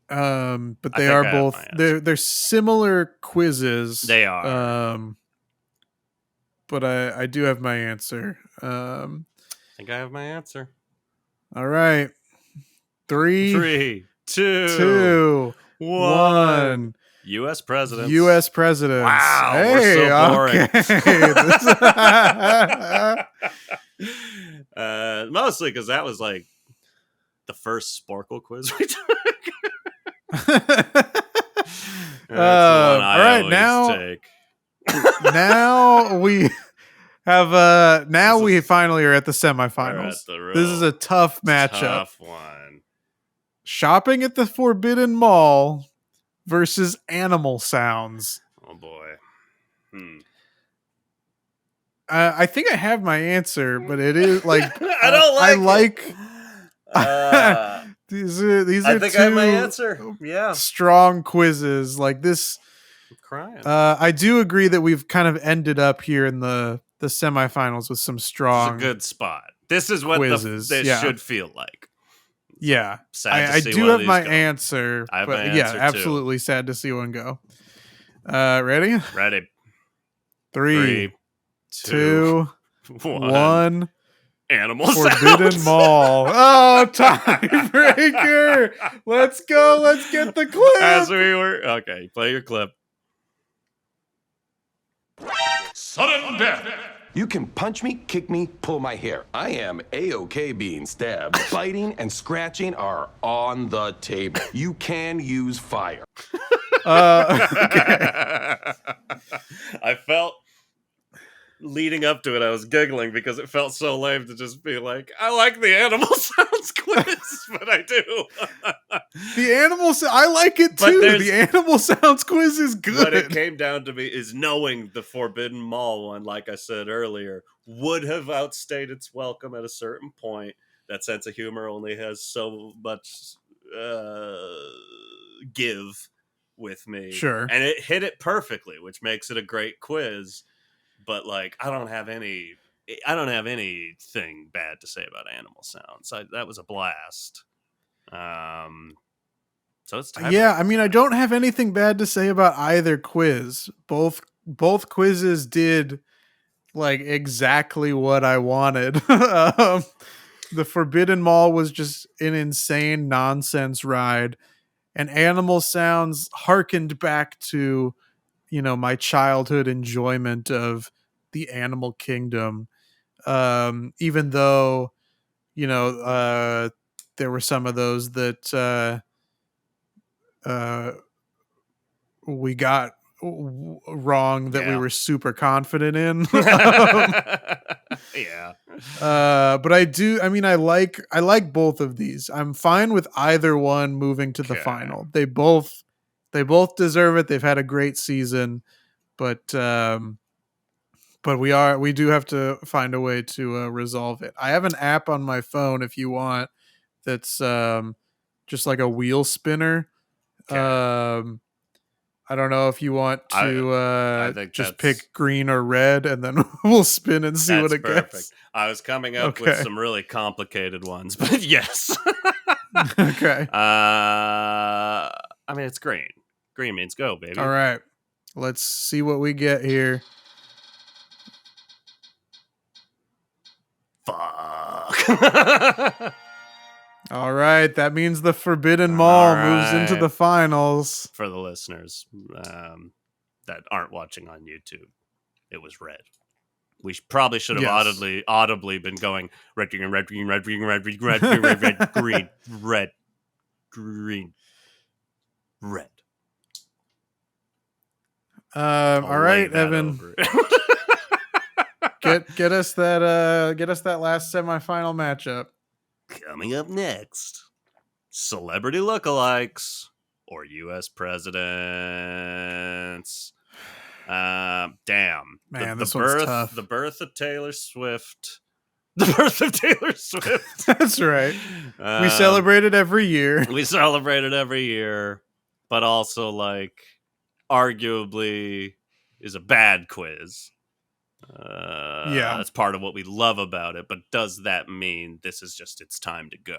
[SPEAKER 1] But they are both they're similar quizzes.
[SPEAKER 2] They are.
[SPEAKER 1] But I do have my answer.
[SPEAKER 2] think I have my answer.
[SPEAKER 1] All right. 3,
[SPEAKER 2] 3, 2,
[SPEAKER 1] 2,
[SPEAKER 2] 1.
[SPEAKER 1] 1.
[SPEAKER 2] U.S. presidents.
[SPEAKER 1] U.S. presidents.
[SPEAKER 2] Wow,
[SPEAKER 1] hey,
[SPEAKER 2] we're so boring.
[SPEAKER 1] Okay.
[SPEAKER 2] Mostly because that was like the first Sporkle quiz we took. That's the one I
[SPEAKER 1] all right,
[SPEAKER 2] always take.
[SPEAKER 1] now we have now we
[SPEAKER 2] is-
[SPEAKER 1] finally are at the
[SPEAKER 2] We're
[SPEAKER 1] semifinals.
[SPEAKER 2] at the
[SPEAKER 1] This is a tough matchup.
[SPEAKER 2] tough one.
[SPEAKER 1] Shopping at the Forbidden Mall versus animal sounds.
[SPEAKER 2] Oh boy.
[SPEAKER 1] I think I have my answer, but it is like
[SPEAKER 2] I don't like it.
[SPEAKER 1] these are
[SPEAKER 2] I think
[SPEAKER 1] two
[SPEAKER 2] I have my answer. Yeah.
[SPEAKER 1] strong quizzes. Like this,
[SPEAKER 2] I'm crying.
[SPEAKER 1] I do agree that we've kind of ended up here in the semifinals with some
[SPEAKER 2] This is
[SPEAKER 1] strong
[SPEAKER 2] a good spot. This is what
[SPEAKER 1] quizzes.
[SPEAKER 2] this
[SPEAKER 1] Yeah.
[SPEAKER 2] should feel like.
[SPEAKER 1] Yeah,
[SPEAKER 2] Sad to
[SPEAKER 1] I
[SPEAKER 2] see
[SPEAKER 1] do
[SPEAKER 2] one of
[SPEAKER 1] have
[SPEAKER 2] these
[SPEAKER 1] my
[SPEAKER 2] go.
[SPEAKER 1] answer.
[SPEAKER 2] I have
[SPEAKER 1] but
[SPEAKER 2] my
[SPEAKER 1] yeah,
[SPEAKER 2] answer, too.
[SPEAKER 1] absolutely sad to see one go. Ready?
[SPEAKER 2] Ready.
[SPEAKER 1] 3, 2,
[SPEAKER 2] 1.
[SPEAKER 1] 1.
[SPEAKER 2] Animal
[SPEAKER 1] Forbidden
[SPEAKER 2] sounds.
[SPEAKER 1] Mall. Oh, tiebreaker. Let's go. Let's get the clip.
[SPEAKER 2] As we were. Okay, play your clip.
[SPEAKER 5] Sudden death.
[SPEAKER 6] You can punch me, kick me, pull my hair. I am A-OK being stabbed. Biting and scratching are on the table. You can use fire.
[SPEAKER 2] I felt leading up to it, I was giggling because it felt so lame to just be like, I like the animal sounds quiz, but I do.
[SPEAKER 1] The animal I like it
[SPEAKER 2] But
[SPEAKER 1] too.
[SPEAKER 2] there's-
[SPEAKER 1] The animal sounds quiz is good.
[SPEAKER 2] What it came down to me is knowing the Forbidden Mall one, like I said earlier, would have outstayed its welcome at a certain point. That sense of humor only has so much give with me.
[SPEAKER 1] Sure.
[SPEAKER 2] And it hit it perfectly, which makes it a great quiz. But like, I don't have anything bad to say about animal sounds. That was a blast. So it's time.
[SPEAKER 1] Yeah, I mean, I don't have anything bad to say about either quiz. Both quizzes did like exactly what I wanted. The Forbidden Mall was just an insane nonsense ride, and Animal Sounds harkened back to, my childhood enjoyment of the animal kingdom. Even though, there were some of those that we got wrong that we were super confident in.
[SPEAKER 2] Yeah.
[SPEAKER 1] But I like both of these. I'm fine with either one moving to the
[SPEAKER 2] Okay.
[SPEAKER 1] final. They both deserve it. They've had a great season, but we do have to find a way to resolve it. I have an app on my phone if you want that's just like a wheel spinner.
[SPEAKER 2] Okay.
[SPEAKER 1] I don't know if you want to
[SPEAKER 2] I think
[SPEAKER 1] just
[SPEAKER 2] that's-
[SPEAKER 1] pick green or red, and then we'll spin and see what it
[SPEAKER 2] perfect.
[SPEAKER 1] gets.
[SPEAKER 2] I was coming up with
[SPEAKER 1] Okay.
[SPEAKER 2] some really complicated ones, but yes.
[SPEAKER 1] Okay.
[SPEAKER 2] I mean, it's green. Green means go, baby.
[SPEAKER 1] All right. Let's see what we get here.
[SPEAKER 2] Fuck.
[SPEAKER 1] All right. That means the Forbidden Mall moves into
[SPEAKER 2] right.
[SPEAKER 1] the finals.
[SPEAKER 2] For the listeners that aren't watching on YouTube, it was red. We probably should have
[SPEAKER 1] Yes.
[SPEAKER 2] audibly been going red, green, red, green, red, green, red, green, red, green, red, red, green, red, green, red.
[SPEAKER 1] All right,
[SPEAKER 2] Lay that
[SPEAKER 1] Evan.
[SPEAKER 2] over it.
[SPEAKER 1] Get us that last semifinal matchup.
[SPEAKER 2] Coming up next, celebrity lookalikes or U.S. presidents. Damn.
[SPEAKER 1] Man, this one's tough.
[SPEAKER 2] The birth of Taylor Swift. The birth of Taylor Swift.
[SPEAKER 1] That's right. We celebrate it every year.
[SPEAKER 2] We celebrate it every year, but also like arguably is a bad quiz.
[SPEAKER 1] Yeah.
[SPEAKER 2] That's part of what we love about it. But does that mean this is just its time to go?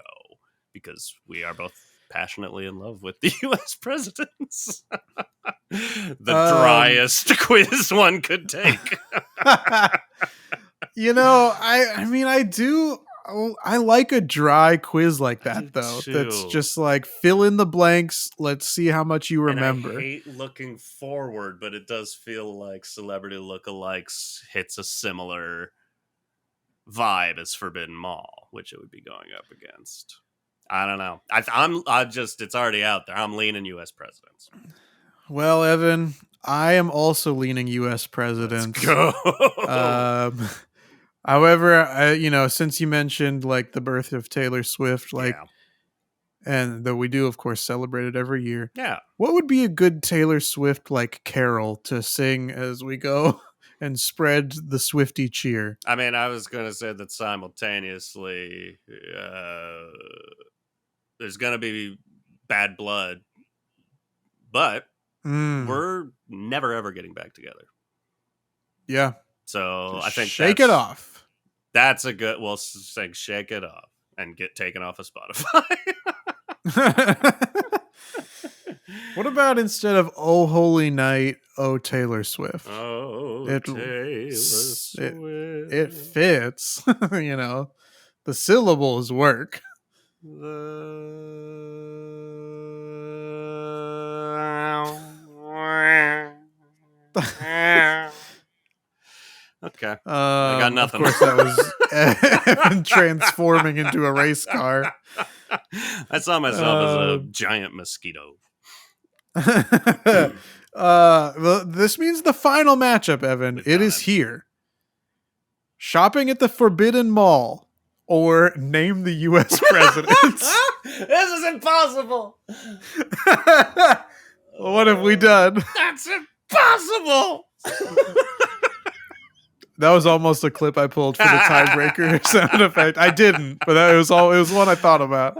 [SPEAKER 2] Because we are both passionately in love with the U.S. presidents. The driest quiz one could take.
[SPEAKER 1] I mean, I do I like a dry quiz like
[SPEAKER 2] I do
[SPEAKER 1] that, though.
[SPEAKER 2] too.
[SPEAKER 1] That's just like fill in the blanks. Let's see how much you
[SPEAKER 2] And I
[SPEAKER 1] remember.
[SPEAKER 2] hate looking forward, but it does feel like Celebrity Lookalikes hits a similar vibe as Forbidden Mall, which it would be going up against. I don't know. It's already out there. I'm leaning U.S. presidents.
[SPEAKER 1] Well, Evan, I am also leaning U.S. presidents.
[SPEAKER 2] Go.
[SPEAKER 1] Um, however, since you mentioned like the birth of Taylor Swift,
[SPEAKER 2] Yeah.
[SPEAKER 1] and though we do, of course, celebrate it every year.
[SPEAKER 2] Yeah.
[SPEAKER 1] What would be a good Taylor Swift like carol to sing as we go and spread the Swiftie cheer?
[SPEAKER 2] I mean, I was going to say that simultaneously, there's going to be bad blood, but we're never ever getting back together.
[SPEAKER 1] Yeah.
[SPEAKER 2] So I think
[SPEAKER 1] shake it off.
[SPEAKER 2] That's a good. Well, saying shake it off and get taken off of Spotify.
[SPEAKER 1] What about instead of "Oh Holy Night," "Oh Taylor Swift"?
[SPEAKER 2] Oh, Taylor Swift.
[SPEAKER 1] It fits. The syllables work.
[SPEAKER 2] Okay. I got nothing.
[SPEAKER 1] Of course, that was Evan transforming into a race car.
[SPEAKER 2] I saw myself as a giant mosquito.
[SPEAKER 1] This means the final matchup, Evan. It is here. Shopping at the Forbidden Mall or name the U.S. presidents.
[SPEAKER 2] This is impossible.
[SPEAKER 1] What have we done?
[SPEAKER 2] That's impossible.
[SPEAKER 1] That was almost a clip I pulled for the tiebreaker sound effect. I didn't, but it was one I thought about.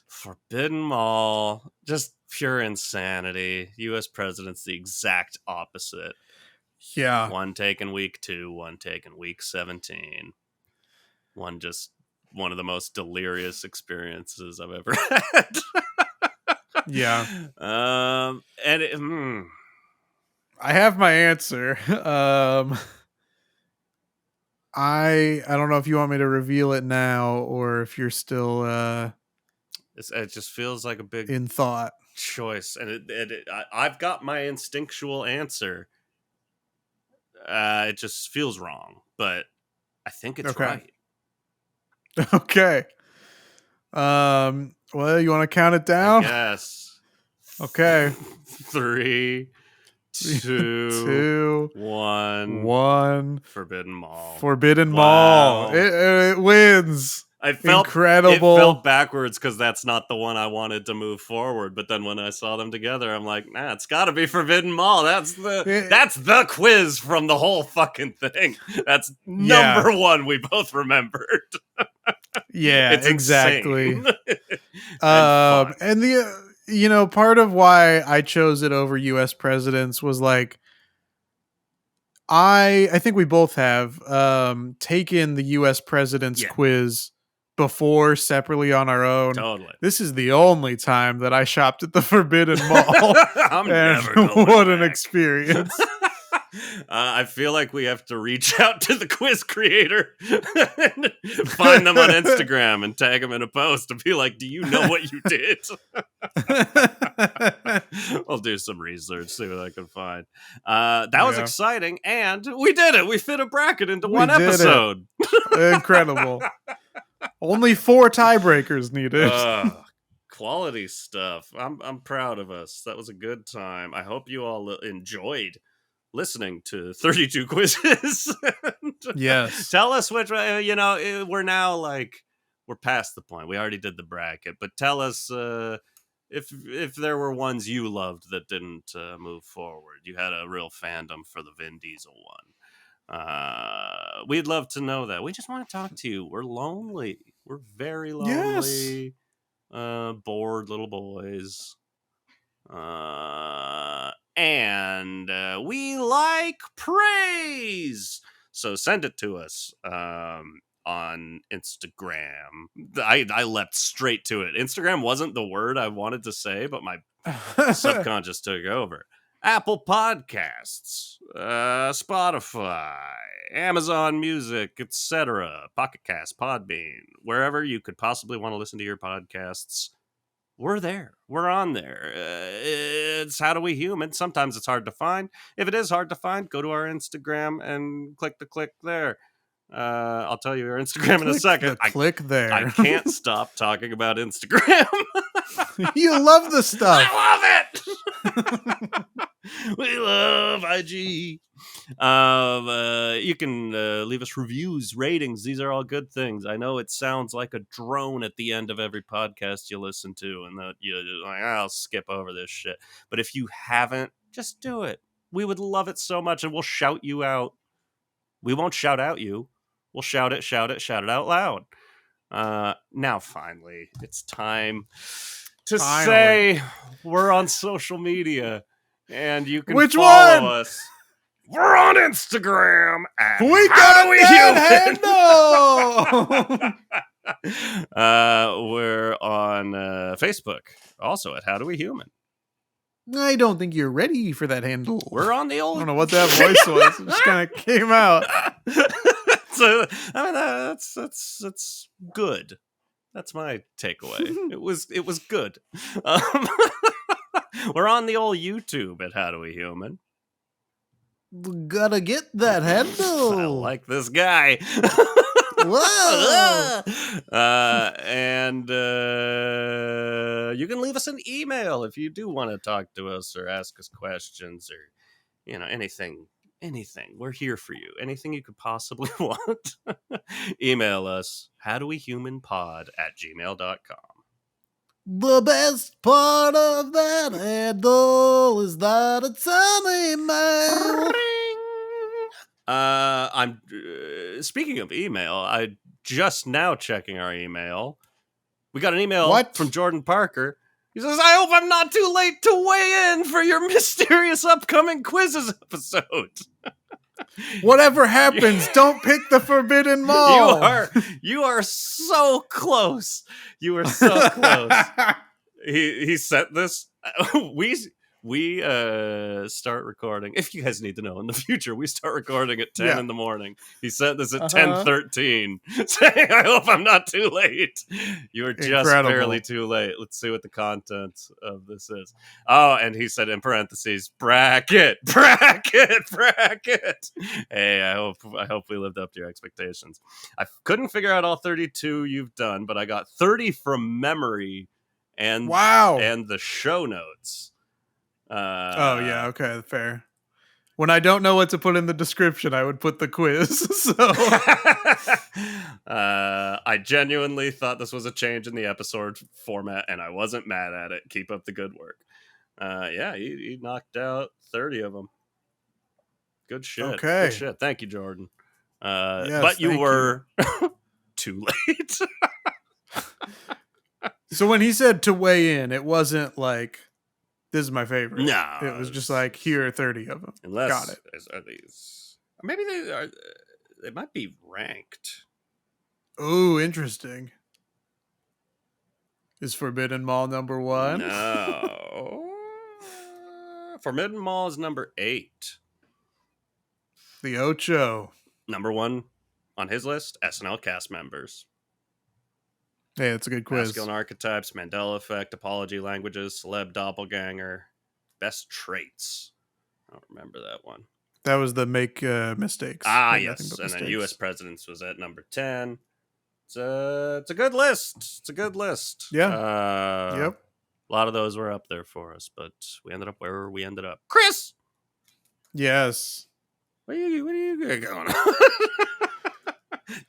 [SPEAKER 2] Forbidden Mall, just pure insanity. U.S. president's the exact opposite.
[SPEAKER 1] Yeah.
[SPEAKER 2] One taken week 2, one taken week 17. One of the most delirious experiences I've ever had.
[SPEAKER 1] Yeah.
[SPEAKER 2] And
[SPEAKER 1] I have my answer. I don't know if you want me to reveal it now or if you're still
[SPEAKER 2] it just feels like a big
[SPEAKER 1] in thought
[SPEAKER 2] choice, and I've got my instinctual answer. It just feels wrong, but I think it's right.
[SPEAKER 1] Okay. Well, you want to count it down?
[SPEAKER 2] Yes.
[SPEAKER 1] Okay.
[SPEAKER 2] 3, 2, 1. Forbidden Mall.
[SPEAKER 1] Forbidden
[SPEAKER 2] Wow.
[SPEAKER 1] Mall. It wins. Incredible.
[SPEAKER 2] It felt backwards because that's not the one I wanted to move forward. But then when I saw them together, I'm like, nah, it's got to be Forbidden Mall. That's the quiz from the whole fucking thing. That's number one we both remembered.
[SPEAKER 1] Yeah,
[SPEAKER 2] it's
[SPEAKER 1] exactly.
[SPEAKER 2] and
[SPEAKER 1] the part of why I chose it over U.S. presidents was like, I think we both have taken the U.S. president's quiz before separately on our own.
[SPEAKER 2] Totally.
[SPEAKER 1] This is the only time that I shopped at the Forbidden Mall.
[SPEAKER 2] I'm never going
[SPEAKER 1] What
[SPEAKER 2] back.
[SPEAKER 1] an experience.
[SPEAKER 2] I feel like we have to reach out to the quiz creator, and find them on Instagram and tag them in a post and be like, do you know what you did? I'll do some research, see what I can find. That was exciting, and we did it. We fit a bracket into one episode.
[SPEAKER 1] Incredible. Only 4 tiebreakers needed.
[SPEAKER 2] Quality stuff. I'm proud of us. That was a good time. I hope you all enjoyed listening to 32 quizzes.
[SPEAKER 1] Yes.
[SPEAKER 2] Tell us which, we're now we're past the point. We already did the bracket, but tell us if there were ones you loved that didn't move forward. You had a real fandom for the Vin Diesel one. We'd love to know that. We just want to talk to you. We're lonely. We're very lonely. Bored little boys. And we like praise. So send it to us on Instagram. I leapt straight to it. Instagram wasn't the word I wanted to say, but my subconscious took over. Apple Podcasts, Spotify, Amazon Music, etc., Pocket Cast, Podbean, wherever you could possibly want to listen to your podcasts. We're there. We're on there. It's How Do We Human. Sometimes it's hard to find. If it is hard to find, go to our Instagram and click the click there. I'll tell you our Instagram in a second.
[SPEAKER 1] Click there.
[SPEAKER 2] I can't stop talking about Instagram.
[SPEAKER 1] You love the stuff.
[SPEAKER 2] I love it. We love IG. You can leave us reviews, ratings. These are all good things. I know it sounds like a drone at the end of every podcast you listen to, and that you're like, I'll skip over this shit. But if you haven't, just do it. We would love it so much, and we'll shout you out. We won't shout out you. We'll shout it out loud. Now, finally, it's time to say we're on social media, and you can follow us. We're on Instagram at
[SPEAKER 1] we got that handle.
[SPEAKER 2] We're on Facebook, also at How Do We Human.
[SPEAKER 1] I don't think you're ready for that handle.
[SPEAKER 2] We're on the old.
[SPEAKER 1] I don't know what that voice was. It just kind of came out.
[SPEAKER 2] So I mean, that's good. That's my takeaway. It was good. We're on the old YouTube at How Do We Human.
[SPEAKER 1] Gotta get that handle.
[SPEAKER 2] I like this guy.
[SPEAKER 1] Whoa.
[SPEAKER 2] And you can leave us an email if you do want to talk to us or ask us questions or anything. We're here for you. Anything you could possibly want. Email us howdowehumanpod@gmail.com.
[SPEAKER 1] The best part of that handle is that it's an email.
[SPEAKER 2] I'm speaking of email. I just now checking our email. We got an email from Jordan Parker. He says, "I hope I'm not too late to weigh in for your mysterious upcoming quizzes episode."
[SPEAKER 1] Whatever happens, don't pick the Forbidden Mall.
[SPEAKER 2] You are so close. You are so close. He sent this. We start recording. If you guys need to know, in the future, we start recording at 10 in the morning. He sent this at 10:13, saying, "I hope I'm not too late." You are just barely too late. Let's see what the content of this is. Oh, and he said in parentheses, bracket. Hey, I hope we lived up to your expectations. I couldn't figure out all 32 you've done, but I got 30 from memory and the show notes.
[SPEAKER 1] Okay, fair. When I don't know what to put in the description, I would put the quiz. So
[SPEAKER 2] I genuinely thought this was a change in the episode format, and I wasn't mad at it. Keep up the good work. He knocked out 30 of them. Good shit.
[SPEAKER 1] Okay.
[SPEAKER 2] Good shit. Thank you, Jordan.
[SPEAKER 1] Yes,
[SPEAKER 2] but you were too late.
[SPEAKER 1] So when he said to weigh in, it wasn't like, this is my favorite.
[SPEAKER 2] No.
[SPEAKER 1] It was just like, here are 30 of them. Got it.
[SPEAKER 2] Are these... Maybe they might be ranked.
[SPEAKER 1] Oh, interesting. Is Forbidden Mall number 1?
[SPEAKER 2] No. Forbidden Mall is number 8.
[SPEAKER 1] The Ocho.
[SPEAKER 2] Number 1 on his list, SNL cast members.
[SPEAKER 1] Hey, it's a good quiz.
[SPEAKER 2] Masculine archetypes, Mandela effect, apology languages, celeb doppelganger, best traits. I don't remember that one.
[SPEAKER 1] That was the make mistakes.
[SPEAKER 2] Yes. And then U.S. presidents was at number 10. It's a good list. It's a good list.
[SPEAKER 1] Yeah. Yep.
[SPEAKER 2] A lot of those were up there for us, but we ended up where we ended up. Chris!
[SPEAKER 1] Yes.
[SPEAKER 2] What are you going on?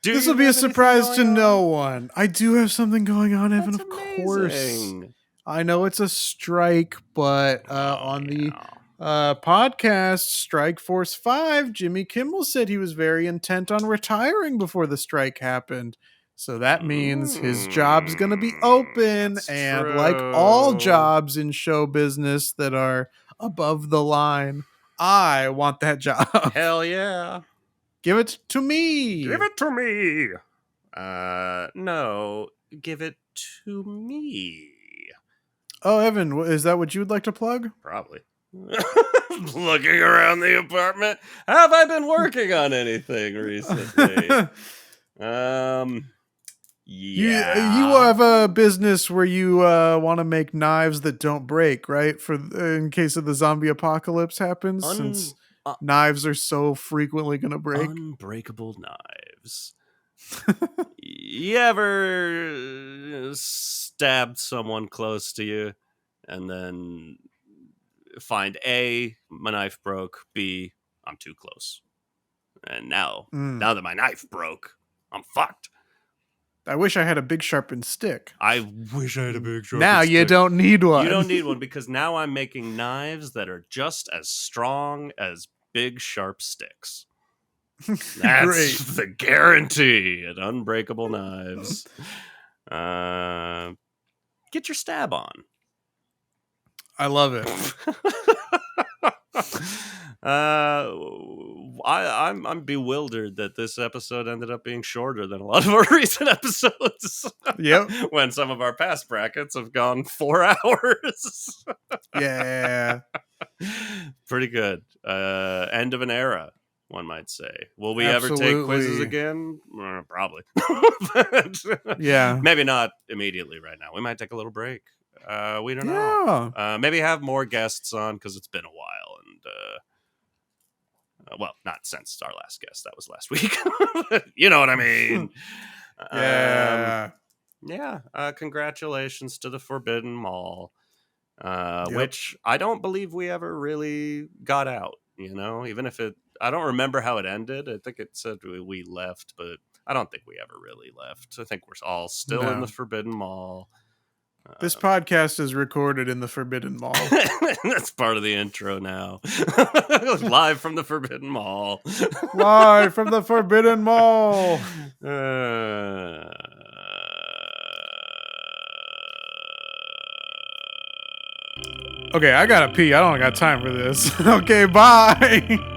[SPEAKER 1] This will be a surprise to no one. I do have something going on, Evan, of course. I know it's a strike, but on the podcast Strike Force 5, Jimmy Kimmel said he was very intent on retiring before the strike happened. So that means his job's going to be open. And
[SPEAKER 2] true.
[SPEAKER 1] Like all jobs in show business that are above the line, I want that job.
[SPEAKER 2] Hell yeah.
[SPEAKER 1] Give it to me.
[SPEAKER 2] Give it to me. No, give it to me.
[SPEAKER 1] Oh, Evan, is that what you would like to plug?
[SPEAKER 2] Probably. Looking around the apartment. Have I been working on anything recently?
[SPEAKER 1] You
[SPEAKER 2] Yeah.
[SPEAKER 1] have a business where you want to make knives that don't break, right? For in case of the zombie apocalypse happens, since knives are so frequently going to break.
[SPEAKER 2] Unbreakable knives. You ever stabbed someone close to you and then find A, my knife broke, B, I'm too close. And now that my knife broke, I'm fucked.
[SPEAKER 1] I wish I had a big sharpened stick.
[SPEAKER 2] I wish I had a big sharpened
[SPEAKER 1] Now
[SPEAKER 2] stick.
[SPEAKER 1] you don't need one.
[SPEAKER 2] You don't need one because now I'm making knives that are just as strong as big sharp sticks. That's
[SPEAKER 1] Great.
[SPEAKER 2] the guarantee at Unbreakable Knives. Get your stab on.
[SPEAKER 1] I love it.
[SPEAKER 2] I'm bewildered that this episode ended up being shorter than a lot of our recent episodes.
[SPEAKER 1] Yep.
[SPEAKER 2] When some of our past brackets have gone 4 hours.
[SPEAKER 1] Yeah.
[SPEAKER 2] Pretty good. End of an era, one might say. Will we ever take quizzes again? Probably.
[SPEAKER 1] Yeah.
[SPEAKER 2] Maybe not immediately right now. We might take a little break. We don't know. Maybe have more guests on because it's been a while. And well, not since our last guest. That was last week. You know what I mean?
[SPEAKER 1] Yeah.
[SPEAKER 2] Congratulations to the Forbidden Mall. Which I don't believe we ever really got out, you know, even if I don't remember how it ended. I think it said we left, but I don't think we ever really left. I think we're all still in the Forbidden Mall.
[SPEAKER 1] This podcast is recorded in the Forbidden Mall.
[SPEAKER 2] That's part of the intro now. Live from the Forbidden Mall.
[SPEAKER 1] Live from the Forbidden Mall. Okay, I gotta pee. I don't got time for this. Okay, bye.